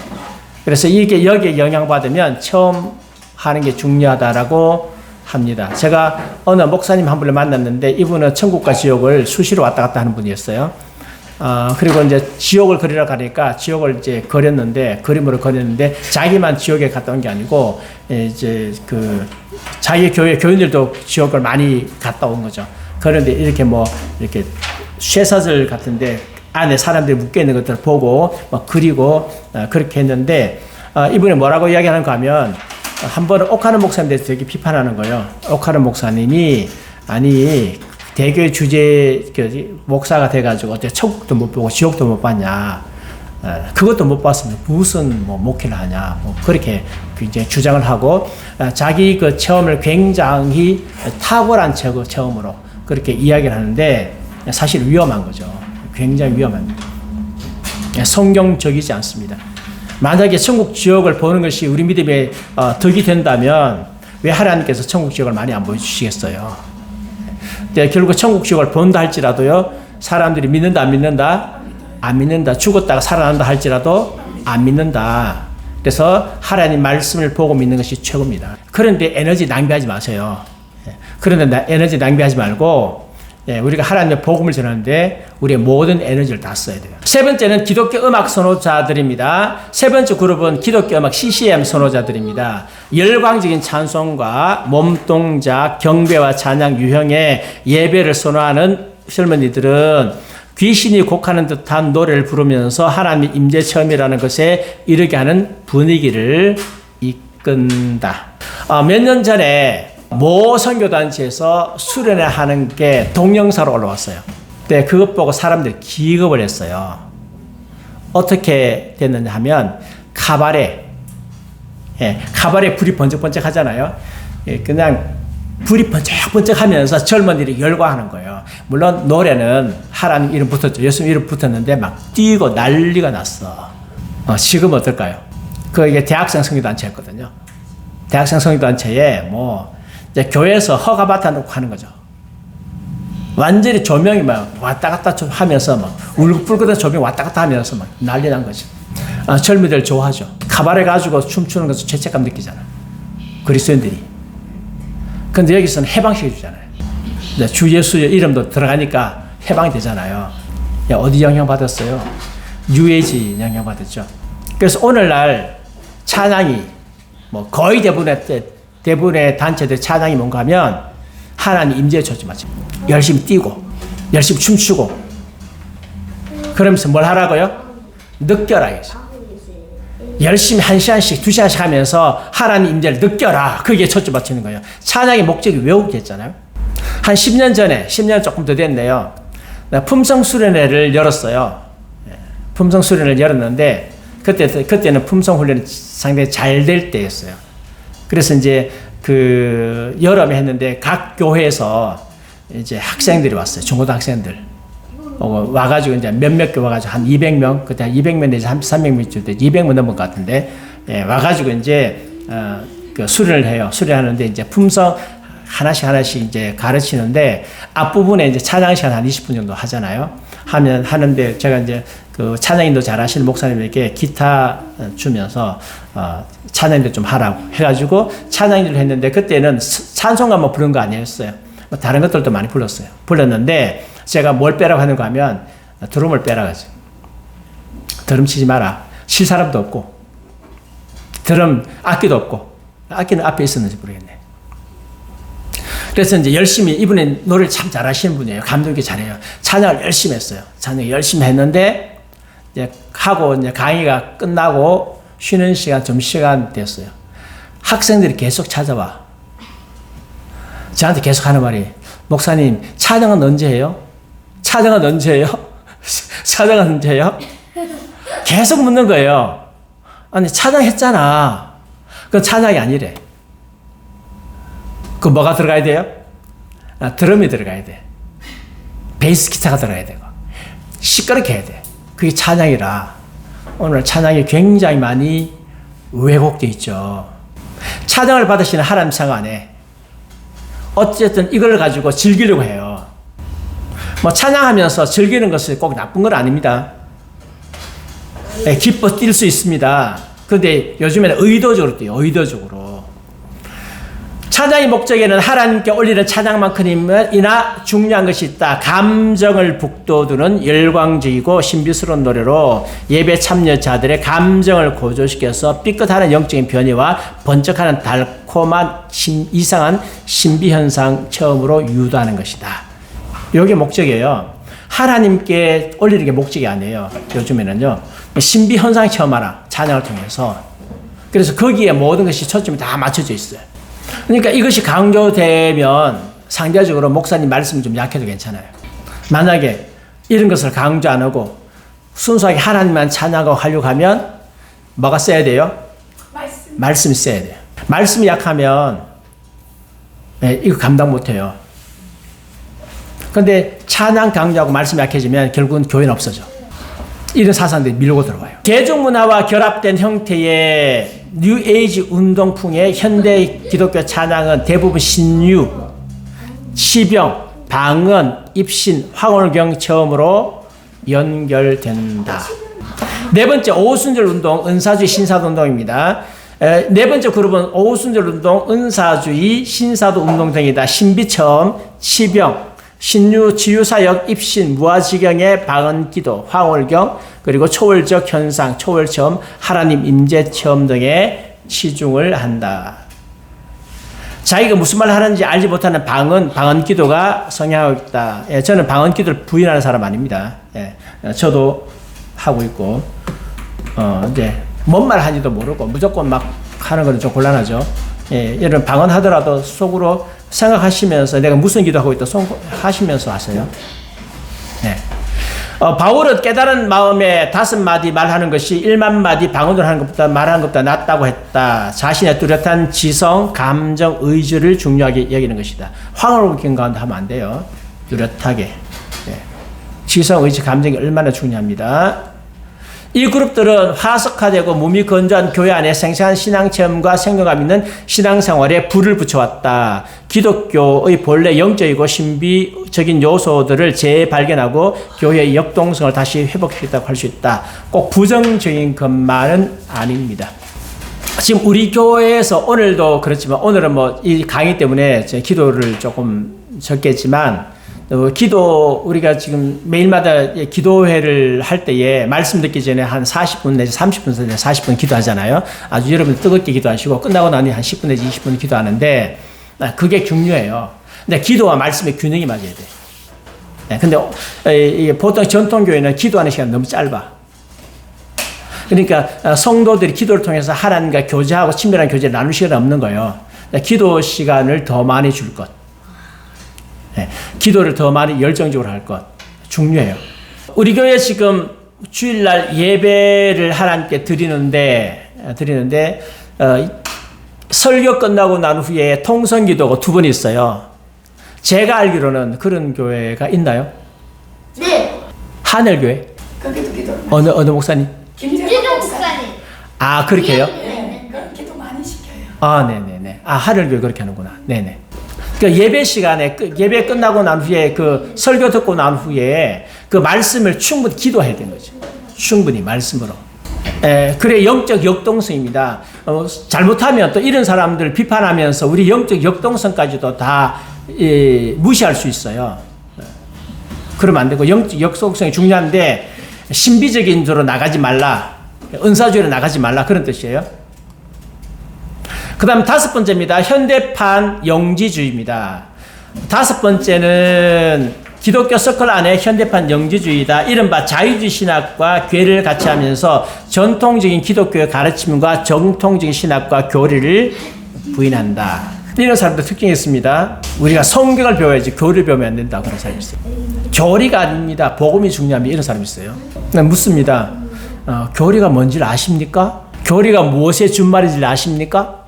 그래서 이게 여기에 영향받으면 체험하는 게 중요하다라고 합니다. 제가 어느 목사님 한 분을 만났는데 이분은 천국과 지옥을 수시로 왔다 갔다 하는 분이었어요. 그리고 이제 지옥을 그리러 가니까 지옥을 이제 그림으로 그렸는데 자기만 지옥에 갔다 온 게 아니고 이제 그 자기 교회 교인들도 지옥을 많이 갔다 온 거죠. 그런데 이렇게 이렇게 쇠사슬 같은데 안에 사람들이 묶여 있는 것들을 보고 막 그리고 그렇게 했는데 이분이 뭐라고 이야기하는가 하면 한 번은 옥하는 목사님에 대해서 되게 비판하는 거예요. 옥하는 목사님이 아니 대교의 주제 목사가 돼가지고 어때 천국도 못 보고 지옥도 못 봤냐? 그것도 못 봤으면 무슨 목회를 하냐? 그렇게 이제 주장을 하고 자기 그 체험을 굉장히 탁월한 체험으로 그렇게 이야기를 하는데 사실 위험한 거죠. 굉장히 위험합니다. 성경적이지 않습니다. 만약에 천국 지옥을 보는 것이 우리 믿음의 덕이 된다면 왜 하나님께서 천국 지옥을 많이 안 보여주시겠어요? 결국 천국 지옥을 본다 할지라도요 사람들이 믿는다 안 믿는다? 안 믿는다. 죽었다가 살아난다 할지라도 안 믿는다. 그래서 하나님 말씀을 보고 믿는 것이 최고입니다. 그런데 에너지 낭비하지 마세요. 그런데 에너지 낭비하지 말고 우리가 하나님의 복음을 전하는데 우리의 모든 에너지를 다 써야 돼요. 세 번째는 기독교 음악 선호자들입니다. 세 번째 그룹은 기독교 음악 CCM 선호자들입니다. 열광적인 찬송과 몸동작, 경배와 찬양 유형의 예배를 선호하는 젊은이들은 귀신이 곡하는 듯한 노래를 부르면서 하나님의 임재 체험이라는 것에 이르게 하는 분위기를 이끈다. 몇 년 전에 모 선교단체에서 수련회 하는 게 동영상으로 올라왔어요. 근데 그것 보고 사람들이 기겁을 했어요. 어떻게 됐느냐 하면 카바레 불이 번쩍번쩍 하잖아요. 그냥 불이 번쩍번쩍 하면서 젊은이들이 열광하는 거예요. 물론 노래는 하나님 이름 붙었죠. 예수 이름 붙었는데 막 뛰고 난리가 났어. 지금 어떨까요? 이게 대학생 선교단체였거든요. 대학생 선교단체에 이제 교회에서 허가 받아놓고 하는 거죠. 완전히 조명이 막 왔다 갔다 하면서 막 울긋불긋한 조명이 왔다 갔다 하면서 막 난리 난 거죠. 젊은이들 좋아하죠. 카바레 가지고 춤추는 것을 죄책감 느끼잖아. 그리스도인들이. 근데 여기서는 해방시켜 주잖아요. 주 예수의 이름도 들어가니까 해방이 되잖아요. 어디 영향 받았어요? 뉴에이지 영향 받았죠. 그래서 오늘날 찬양이 거의 대부분의 단체들 찬양이 뭔가 하면 하나님 임재에 초점하죠. 열심히 뛰고 열심히 춤추고 그러면서 뭘 하라고요? 느껴라. 열심히 1시간씩 2시간씩 하면서 하나님 임재를 느껴라. 그게 초점 맞추는 거예요. 찬양의 목적이 외우겠잖아요. 한 10년 전에 10년 조금 더 됐네요. 품성 수련회를 열었어요. 품성 수련회를 열었는데 그때는 품성 훈련이 상당히 잘 될 때였어요. 그래서 이제 여름에 했는데 각 교회에서 이제 학생들이 왔어요. 중고등학생들. 와가지고 이제 몇몇 개 와가지고 한 200명, 그때 한 200명 내지 300명 정도, 200명 넘은 것 같은데, 예, 와가지고 이제, 그 수련을 해요. 수련하는데 이제 품성 하나씩 이제 가르치는데 앞부분에 이제 찬양 시간 한 20분 정도 하잖아요. 하는데 제가 이제 그 찬양인도 잘 하시는 목사님에게 기타 주면서, 찬양인도 좀 하라고 해가지고 찬양인을 했는데 그때는 찬송가만 부른 거 아니었어요. 뭐 다른 것들도 많이 불렀어요. 불렀는데 제가 뭘 빼라고 하는가 하면 드럼을 빼라고 하죠. 드럼 치지 마라. 칠 사람도 없고, 드럼 악기도 없고, 악기는 앞에 있었는지 모르겠네. 그래서 이제 열심히, 이분은 노래를 참 잘하시는 분이에요. 감독이 잘해요. 찬양을 열심히 했어요. 찬양 열심히 했는데, 이제 하고 이제 강의가 끝나고 쉬는 시간, 점심시간 됐어요. 학생들이 계속 찾아와. 저한테 계속 하는 말이, 목사님, 찬양은 언제 해요? 찬양은 언제 해요? 찬양은 언제 해요? 계속 묻는 거예요. 아니, 찬양했잖아. 그건 찬양이 아니래. 그 뭐가 들어가야 돼요? 드럼이 들어가야 돼. 베이스 기타가 들어가야 되고. 시끄럽게 해야 돼. 그게 찬양이라. 오늘 찬양이 굉장히 많이 왜곡되어 있죠. 찬양을 받으시는 하나님 상 안에 어쨌든 이걸 가지고 즐기려고 해요. 뭐 찬양하면서 즐기는 것은 꼭 나쁜 건 아닙니다. 네, 기뻐 뛸 수 있습니다. 그런데 요즘에는 의도적으로 뛰어요. 의도적으로. 찬양의 목적에는 하나님께 올리는 찬양만큼이나 중요한 것이 있다. 감정을 북돋우는 열광적이고 신비스러운 노래로 예배 참여자들의 감정을 고조시켜서 삐끗하는 영적인 변화와 번쩍하는 달콤한 이상한 신비현상 처음으로 유도하는 것이다. 이게 목적이에요. 하나님께 올리는 게 목적이 아니에요. 요즘에는요. 신비현상 체험하라. 찬양을 통해서. 그래서 거기에 모든 것이 초점이 다 맞춰져 있어요. 그러니까 이것이 강조되면 상대적으로 목사님 말씀이 좀 약해도 괜찮아요. 만약에 이런 것을 강조 안 하고 순수하게 하나님만 찬양하고 하려고 하면 뭐가 써야 돼요? 말씀이 써야 돼요. 말씀이 약하면 이거 감당 못해요. 그런데 찬양 강조하고 말씀이 약해지면 결국은 교회는 없어져. 이런 사상들이 밀고 들어와요. 대중문화와 결합된 형태의 뉴에이지 운동풍의 현대 기독교 찬양은 대부분 신유, 시병, 방언, 입신, 황홀경 처음으로 연결된다. 네 번째, 오순절 운동, 은사주의 신사도 운동입니다. 네 번째 그룹은 오순절 운동, 은사주의, 신사도 운동 등이다. 신비처음, 시병, 신유, 치유사역, 입신, 무아지경의 방언기도, 황홀경, 그리고 초월적 현상, 초월체험, 하나님 임재체험 등에 치중을 한다. 자기가 무슨 말을 하는지 알지 못하는 방언기도가 성행하고 있다. 예, 저는 방언기도를 부인하는 사람 아닙니다. 예, 저도 하고 있고, 이제 뭔 말 하는지도 모르고 무조건 막 하는 건 좀 곤란하죠. 예, 이런 방언하더라도 속으로 생각하시면서 내가 무슨 기도하고 있다 하시면서 하세요. 네. 바울은 깨달은 마음에 5마디 말하는 것이 1만 마디 방언으로 하는 것보다 말하는 것보다 낫다고 했다. 자신의 뚜렷한 지성, 감정, 의지를 중요하게 여기는 것이다. 황홀경 가운데 하면 안 돼요. 뚜렷하게. 네. 지성, 의지, 감정이 얼마나 중요합니다. 이 그룹들은 화석화되고 몸이 건조한 교회 안에 생생한 신앙체험과 생동감 있는 신앙생활에 불을 붙여왔다. 기독교의 본래 영적이고 신비적인 요소들을 재발견하고 교회의 역동성을 다시 회복시켰다고 할 수 있다. 꼭 부정적인 것만은 아닙니다. 지금 우리 교회에서 오늘도 그렇지만 오늘은 뭐 이 강의 때문에 제 기도를 조금 적겠지만 기도, 우리가 지금 매일마다 기도회를 할 때에 말씀 듣기 전에 한 40분 내지 30분, 40분 기도하잖아요. 아주 여러분 뜨겁게 기도하시고 끝나고 나니 한 10분 내지 20분 기도하는데 그게 중요해요. 근데 기도와 말씀의 균형이 맞아야 돼. 근데 보통 전통교회는 기도하는 시간 너무 짧아. 그러니까 성도들이 기도를 통해서 하나님과 교제하고 친밀한 교제를 나눌 시간이 없는 거예요. 기도 시간을 더 많이 줄 것. 기도를 더 많이 열정적으로 할 것 중요해요. 우리 교회 지금 주일날 예배를 하나님께 드리는데 설교 끝나고 난 후에 통성기도가 2번 있어요. 제가 알기로는 그런 교회가 있나요? 네. 하늘교회? 거기도 기도 어느 목사님? 김재동 목사님. 아, 그렇게 해요? 네, 그 기도 많이 시켜요. 아, 네네네. 아, 하늘교회 그렇게 하는구나. 네네. 그 예배 시간에, 예배 끝나고 난 후에, 그 설교 듣고 난 후에 그 말씀을 충분히 기도해야 되는 거죠. 충분히 말씀으로. 그래, 영적 역동성입니다. 잘못하면 또 이런 사람들 비판하면서 우리 영적 역동성까지도 다 무시할 수 있어요. 그러면 안 되고, 영적 역동성이 중요한데, 신비적인 쪽으로 나가지 말라. 은사주의로 나가지 말라. 그런 뜻이에요. 그 다음 5번째입니다. 현대판 영지주의입니다. 5번째는 기독교 서클 안에 현대판 영지주의다. 이른바 자유주의 신학과 괴를 같이 하면서 전통적인 기독교의 가르침과 정통적인 신학과 교리를 부인한다. 이런 사람들 특징이 있습니다. 우리가 성경을 배워야지 교리를 배우면 안 된다. 그런 사람이 있어요. 교리가 아닙니다. 복음이 중요합니다. 이런 사람이 있어요. 묻습니다. 교리가 뭔지를 아십니까? 교리가 무엇의 준말인지를 아십니까?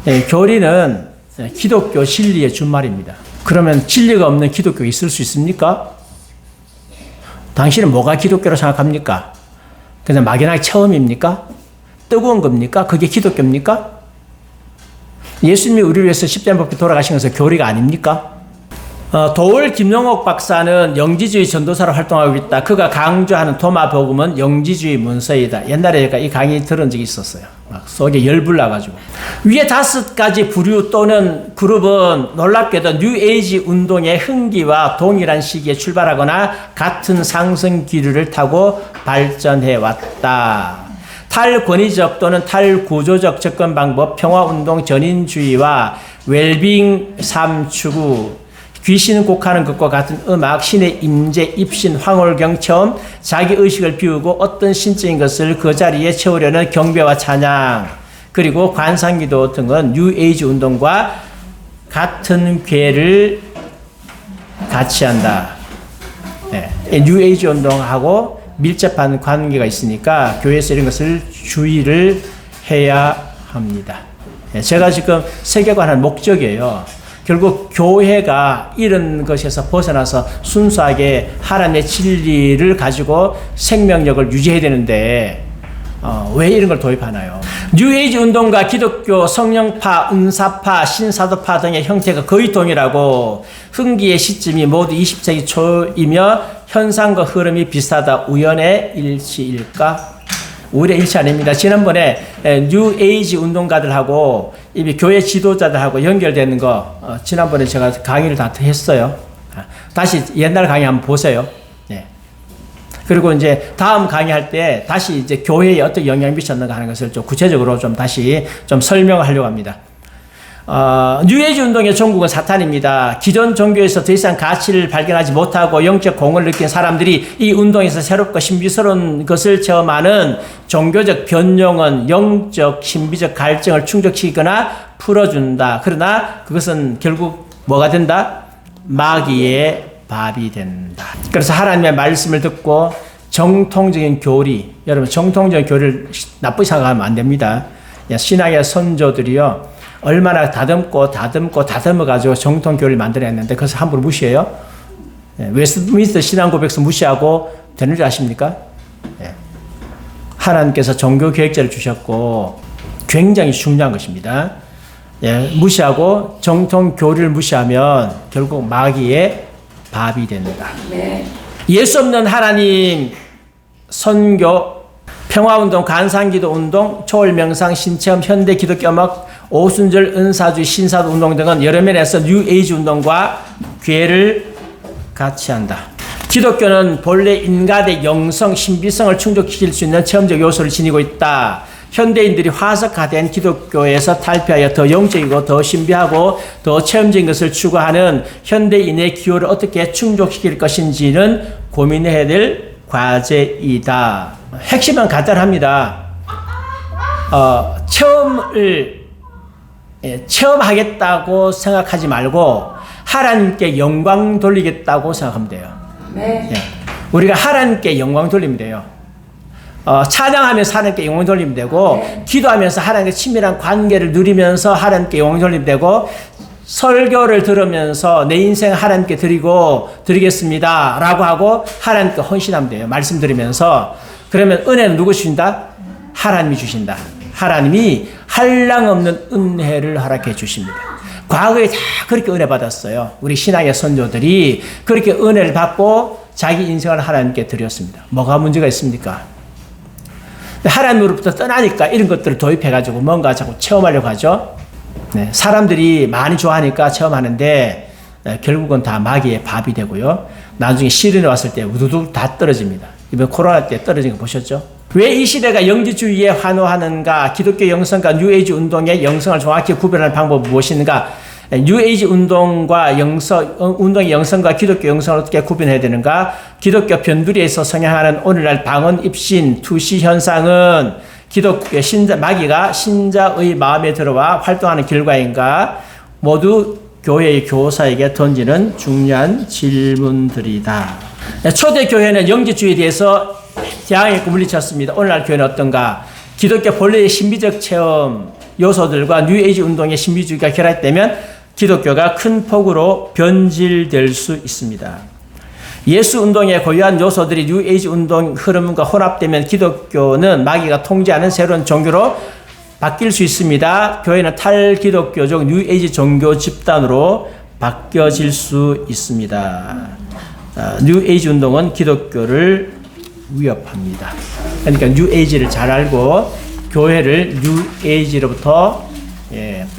네, 교리는 기독교 진리의 준말입니다. 그러면 진리가 없는 기독교가 있을 수 있습니까? 당신은 뭐가 기독교로 생각합니까? 그냥 막연하게 처음입니까? 뜨거운 겁니까? 그게 기독교입니까? 예수님이 우리를 위해서 십자가에 못 박혀 돌아가신 것은 교리가 아닙니까? 도울 김용옥 박사는 영지주의 전도사로 활동하고 있다. 그가 강조하는 도마 복음은 영지주의 문서이다. 옛날에 제가 이 강의 들은 적이 있었어요. 막 속에 열불 나가지고. 위에 5가지 부류 또는 그룹은 놀랍게도 뉴에이지 운동의 흥기와 동일한 시기에 출발하거나 같은 상승 기류를 타고 발전해 왔다. 탈권위적 또는 탈구조적 접근 방법, 평화운동 전인주의와 웰빙 삶 추구, 귀신 곡하는 것과 같은 음악, 신의 임재, 입신, 황홀경 체험, 자기의식을 비우고 어떤 신적인 것을 그 자리에 채우려는 경배와 찬양, 그리고 관상기도 등은 뉴에이지 운동과 같은 궤를 같이 한다. 네. 뉴에이지 운동하고 밀접한 관계가 있으니까 교회에서 이런 것을 주의를 해야 합니다. 네. 제가 지금 세계관한 목적이에요. 결국 교회가 이런 것에서 벗어나서 순수하게 하나님의 진리를 가지고 생명력을 유지해야 되는데 왜 이런 걸 도입하나요? 뉴에이지 운동과 기독교 성령파, 은사파, 신사도파 등의 형태가 거의 동일하고 흥기의 시점이 모두 20세기 초이며 현상과 흐름이 비슷하다. 우연의 일치일까? 오히려 일치 아닙니다. 지난번에 뉴에이지 운동가들하고 이미 교회 지도자들하고 연결되는 거 지난번에 제가 강의를 다 했어요. 다시 옛날 강의 한번 보세요. 네. 그리고 이제 다음 강의할 때 다시 이제 교회에 어떤 영향을 미쳤는가 하는 것을 좀 구체적으로 좀 다시 좀 설명을 하려고 합니다. 뉴에이지 운동의 종국은 사탄입니다. 기존 종교에서 더 이상 가치를 발견하지 못하고 영적 공을 느낀 사람들이 이 운동에서 새롭고 신비스러운 것을 체험하는 종교적 변용은 영적 신비적 갈증을 충족시키거나 풀어준다. 그러나 그것은 결국 뭐가 된다? 마귀의 밥이 된다. 그래서 하나님의 말씀을 듣고 정통적인 교리, 여러분 정통적인 교리를 나쁘게 생각하면 안 됩니다. 신학의 선조들이요 얼마나 다듬어가지고 정통교리를 만들어냈는데 그것을 함부로 무시해요? 웨스트민스터 신앙고백서 무시하고 되는 줄 아십니까? 하나님께서 종교계획자를 주셨고 굉장히 중요한 것입니다. 무시하고 정통교리를 무시하면 결국 마귀의 밥이 된다. 네. 예수 없는 하나님, 선교, 평화운동, 간상기도운동, 초월명상, 신체험, 현대 기독교 음악, 오순절, 은사주의, 신사도 운동 등은 여러 면에서 뉴에이지 운동과 괴를 같이 한다. 기독교는 본래 인간의 영성, 신비성을 충족시킬 수 있는 체험적 요소를 지니고 있다. 현대인들이 화석화된 기독교에서 탈피하여 더 영적이고 더 신비하고 더 체험적인 것을 추구하는 현대인의 기호를 어떻게 충족시킬 것인지는 고민해야 될 과제이다. 핵심은 간단합니다. 체험하겠다고 생각하지 말고 하나님께 영광 돌리겠다고 생각하면 돼요. 네. 우리가 하나님께 영광 돌리면 돼요. 찬양하면서 하나님께 영광 돌리면 되고, 기도하면서 하나님께 친밀한 관계를 누리면서 하나님께 영광 돌리면 되고, 설교를 들으면서 내 인생 하나님께 드리겠습니다 라고 하고 하나님께 헌신하면 돼요. 말씀 들으면서. 그러면 은혜는 누구 주신다? 하나님이 주신다. 하나님이 한량없는 은혜를 허락해 주십니다. 과거에 다 그렇게 은혜 받았어요. 우리 신앙의 선조들이 그렇게 은혜를 받고 자기 인생을 하나님께 드렸습니다. 뭐가 문제가 있습니까? 하나님으로부터 떠나니까 이런 것들을 도입해가지고 뭔가 자꾸 체험하려고 하죠. 네, 사람들이 많이 좋아하니까 체험하는데 결국은 다 마귀의 밥이 되고요. 나중에 시련이 왔을 때 우두둑 다 떨어집니다. 이번 코로나 때 떨어진 거 보셨죠? 왜 이 시대가 영지주의에 환호하는가? 기독교 영성과 뉴에이지 운동의 영성을 정확히 구별하는 방법은 무엇인가? 뉴에이지 운동과 운동의 영성과 기독교 영성을 어떻게 구분해야 되는가? 기독교 변두리에서 성행하는 오늘날 방언 입신 투시 현상은 기독교 마귀가 신자의 마음에 들어와 활동하는 결과인가? 모두 교회의 교사에게 던지는 중요한 질문들이다. 초대 교회는 영지주의에 대해서 대항했고 물리쳤습니다. 오늘날 교회는 어떤가? 기독교 본래의 신비적 체험 요소들과 뉴에이지 운동의 신비주의가 결합되면 기독교가 큰 폭으로 변질될 수 있습니다. 예수 운동의 고유한 요소들이 뉴에이지 운동 흐름과 혼합되면 기독교는 마귀가 통제하는 새로운 종교로 바뀔 수 있습니다. 교회는 탈기독교적 뉴에이지 종교 집단으로 바뀌어질 수 있습니다. 뉴에이지 운동은 기독교를 위협합니다. 그러니까 뉴에이지를 잘 알고 교회를 뉴에이지로부터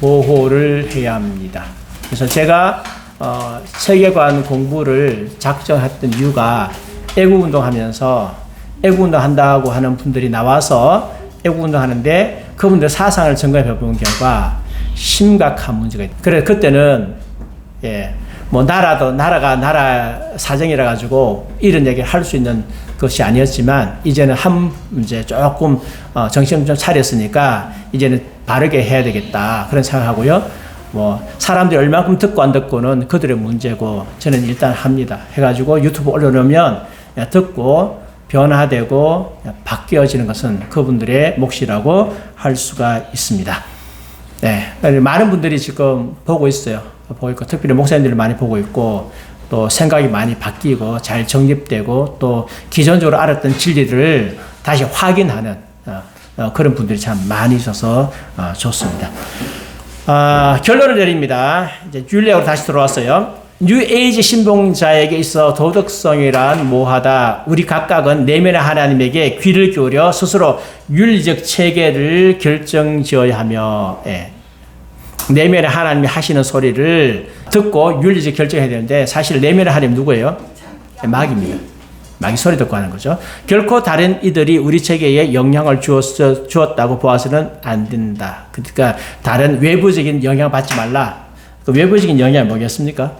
보호를 해야 합니다. 그래서 제가 세계관 공부를 작정했던 이유가 애국운동하면서 애국운동 한다고 하는 분들이 나와서 애국운동 하는데 그분들 사상을 점검해 본 결과 심각한 문제가 있다. 그래 그때는 나라가 나라 사정이라 가지고 이런 얘기를 할 수 있는 것이 아니었지만 이제는 이제 조금 정신 좀 차렸으니까 이제는 바르게 해야 되겠다 그런 생각하고요. 사람들이 얼만큼 듣고 안 듣고는 그들의 문제고 저는 일단 합니다. 해가지고 유튜브 올려놓으면 듣고 변화되고 바뀌어지는 것은 그분들의 몫이라고 할 수가 있습니다. 네, 많은 분들이 지금 보고 있어요. 보고 있고 특별히 목사님들이 많이 보고 있고 또 생각이 많이 바뀌고 잘 정립되고 또 기존적으로 알았던 진리를 다시 확인하는 그런 분들이 참 많이 있어서 좋습니다. 결론을 내립니다. 이제 율리학으로 다시 들어왔어요. 뉴에이지 신봉자에게 있어 도덕성이란 뭐하다. 우리 각각은 내면의 하나님에게 귀를 기울여 스스로 윤리적 체계를 결정지어야 하며 내면의 하나님이 하시는 소리를 듣고 윤리적 결정해야 되는데 사실 내면의 하나님 누구예요? 마귀입니다. 마귀 소리 듣고 하는 거죠. 결코 다른 이들이 우리 체계에 영향을 주었다고 보아서는 안 된다. 그러니까 다른 외부적인 영향 받지 말라. 그 외부적인 영향이 뭐겠습니까?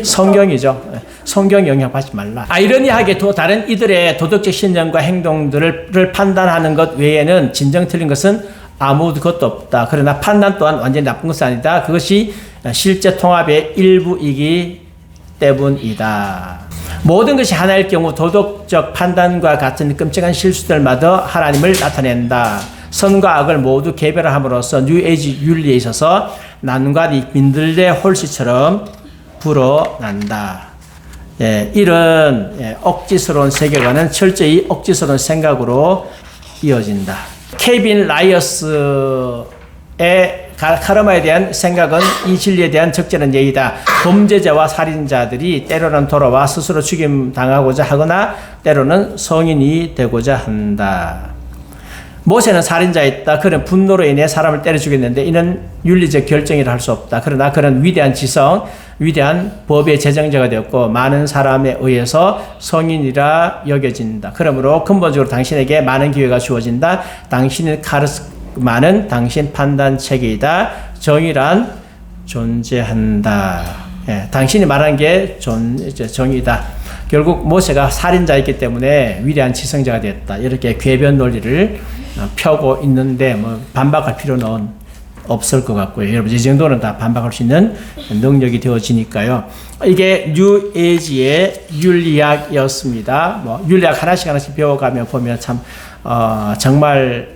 성경이죠. 성경 영향 받지 말라. 아이러니하게 또 다른 이들의 도덕적 신념과 행동들을 판단하는 것 외에는 진정 틀린 것은 아무것도 없다. 그러나 판단 또한 완전히 나쁜 것은 아니다. 그것이 실제 통합의 일부이기 때문이다. 모든 것이 하나일 경우 도덕적 판단과 같은 끔찍한 실수들마다 하나님을 나타낸다. 선과 악을 모두 개별함으로써 뉴에이지 윤리에 있어서 난과 민들레 홀씨처럼 불어난다. 이런 억지스러운 세계관은 철저히 억지스러운 생각으로 이어진다. 케빈 라이어스의 카르마에 대한 생각은 이 진리에 대한 적절한 예의다. 범죄자와 살인자들이 때로는 돌아와 스스로 죽임 당하고자 하거나 때로는 성인이 되고자 한다. 모세는 살인자였다. 그는 분노로 인해 사람을 때려 죽였는데 이는 윤리적 결정이라 할 수 없다. 그러나 그는 위대한 지성, 위대한 법의 제정자가 되었고 많은 사람에 의해서 성인이라 여겨진다. 그러므로 근본적으로 당신에게 많은 기회가 주어진다. 당신의 카르마는 당신 판단 체계이다. 정의란 존재한다. 당신이 말한 게 정의다. 결국 모세가 살인자였기 때문에 위대한 지성자가 되었다. 이렇게 궤변 논리를 펴고 있는데 반박할 필요는 없을 것 같고요. 여러분 이 정도는 다 반박할 수 있는 능력이 되어지니까요. 이게 뉴에이지의 윤리학이었습니다. 윤리학 하나씩 배워가며 보면 참 정말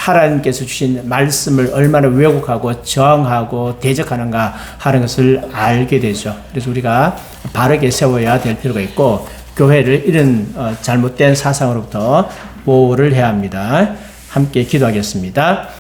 하나님께서 주신 말씀을 얼마나 왜곡하고 저항하고 대적하는가 하는 것을 알게 되죠. 그래서 우리가 바르게 세워야 될 필요가 있고 교회를 이런 잘못된 사상으로부터 보호를 해야 합니다. 함께 기도하겠습니다.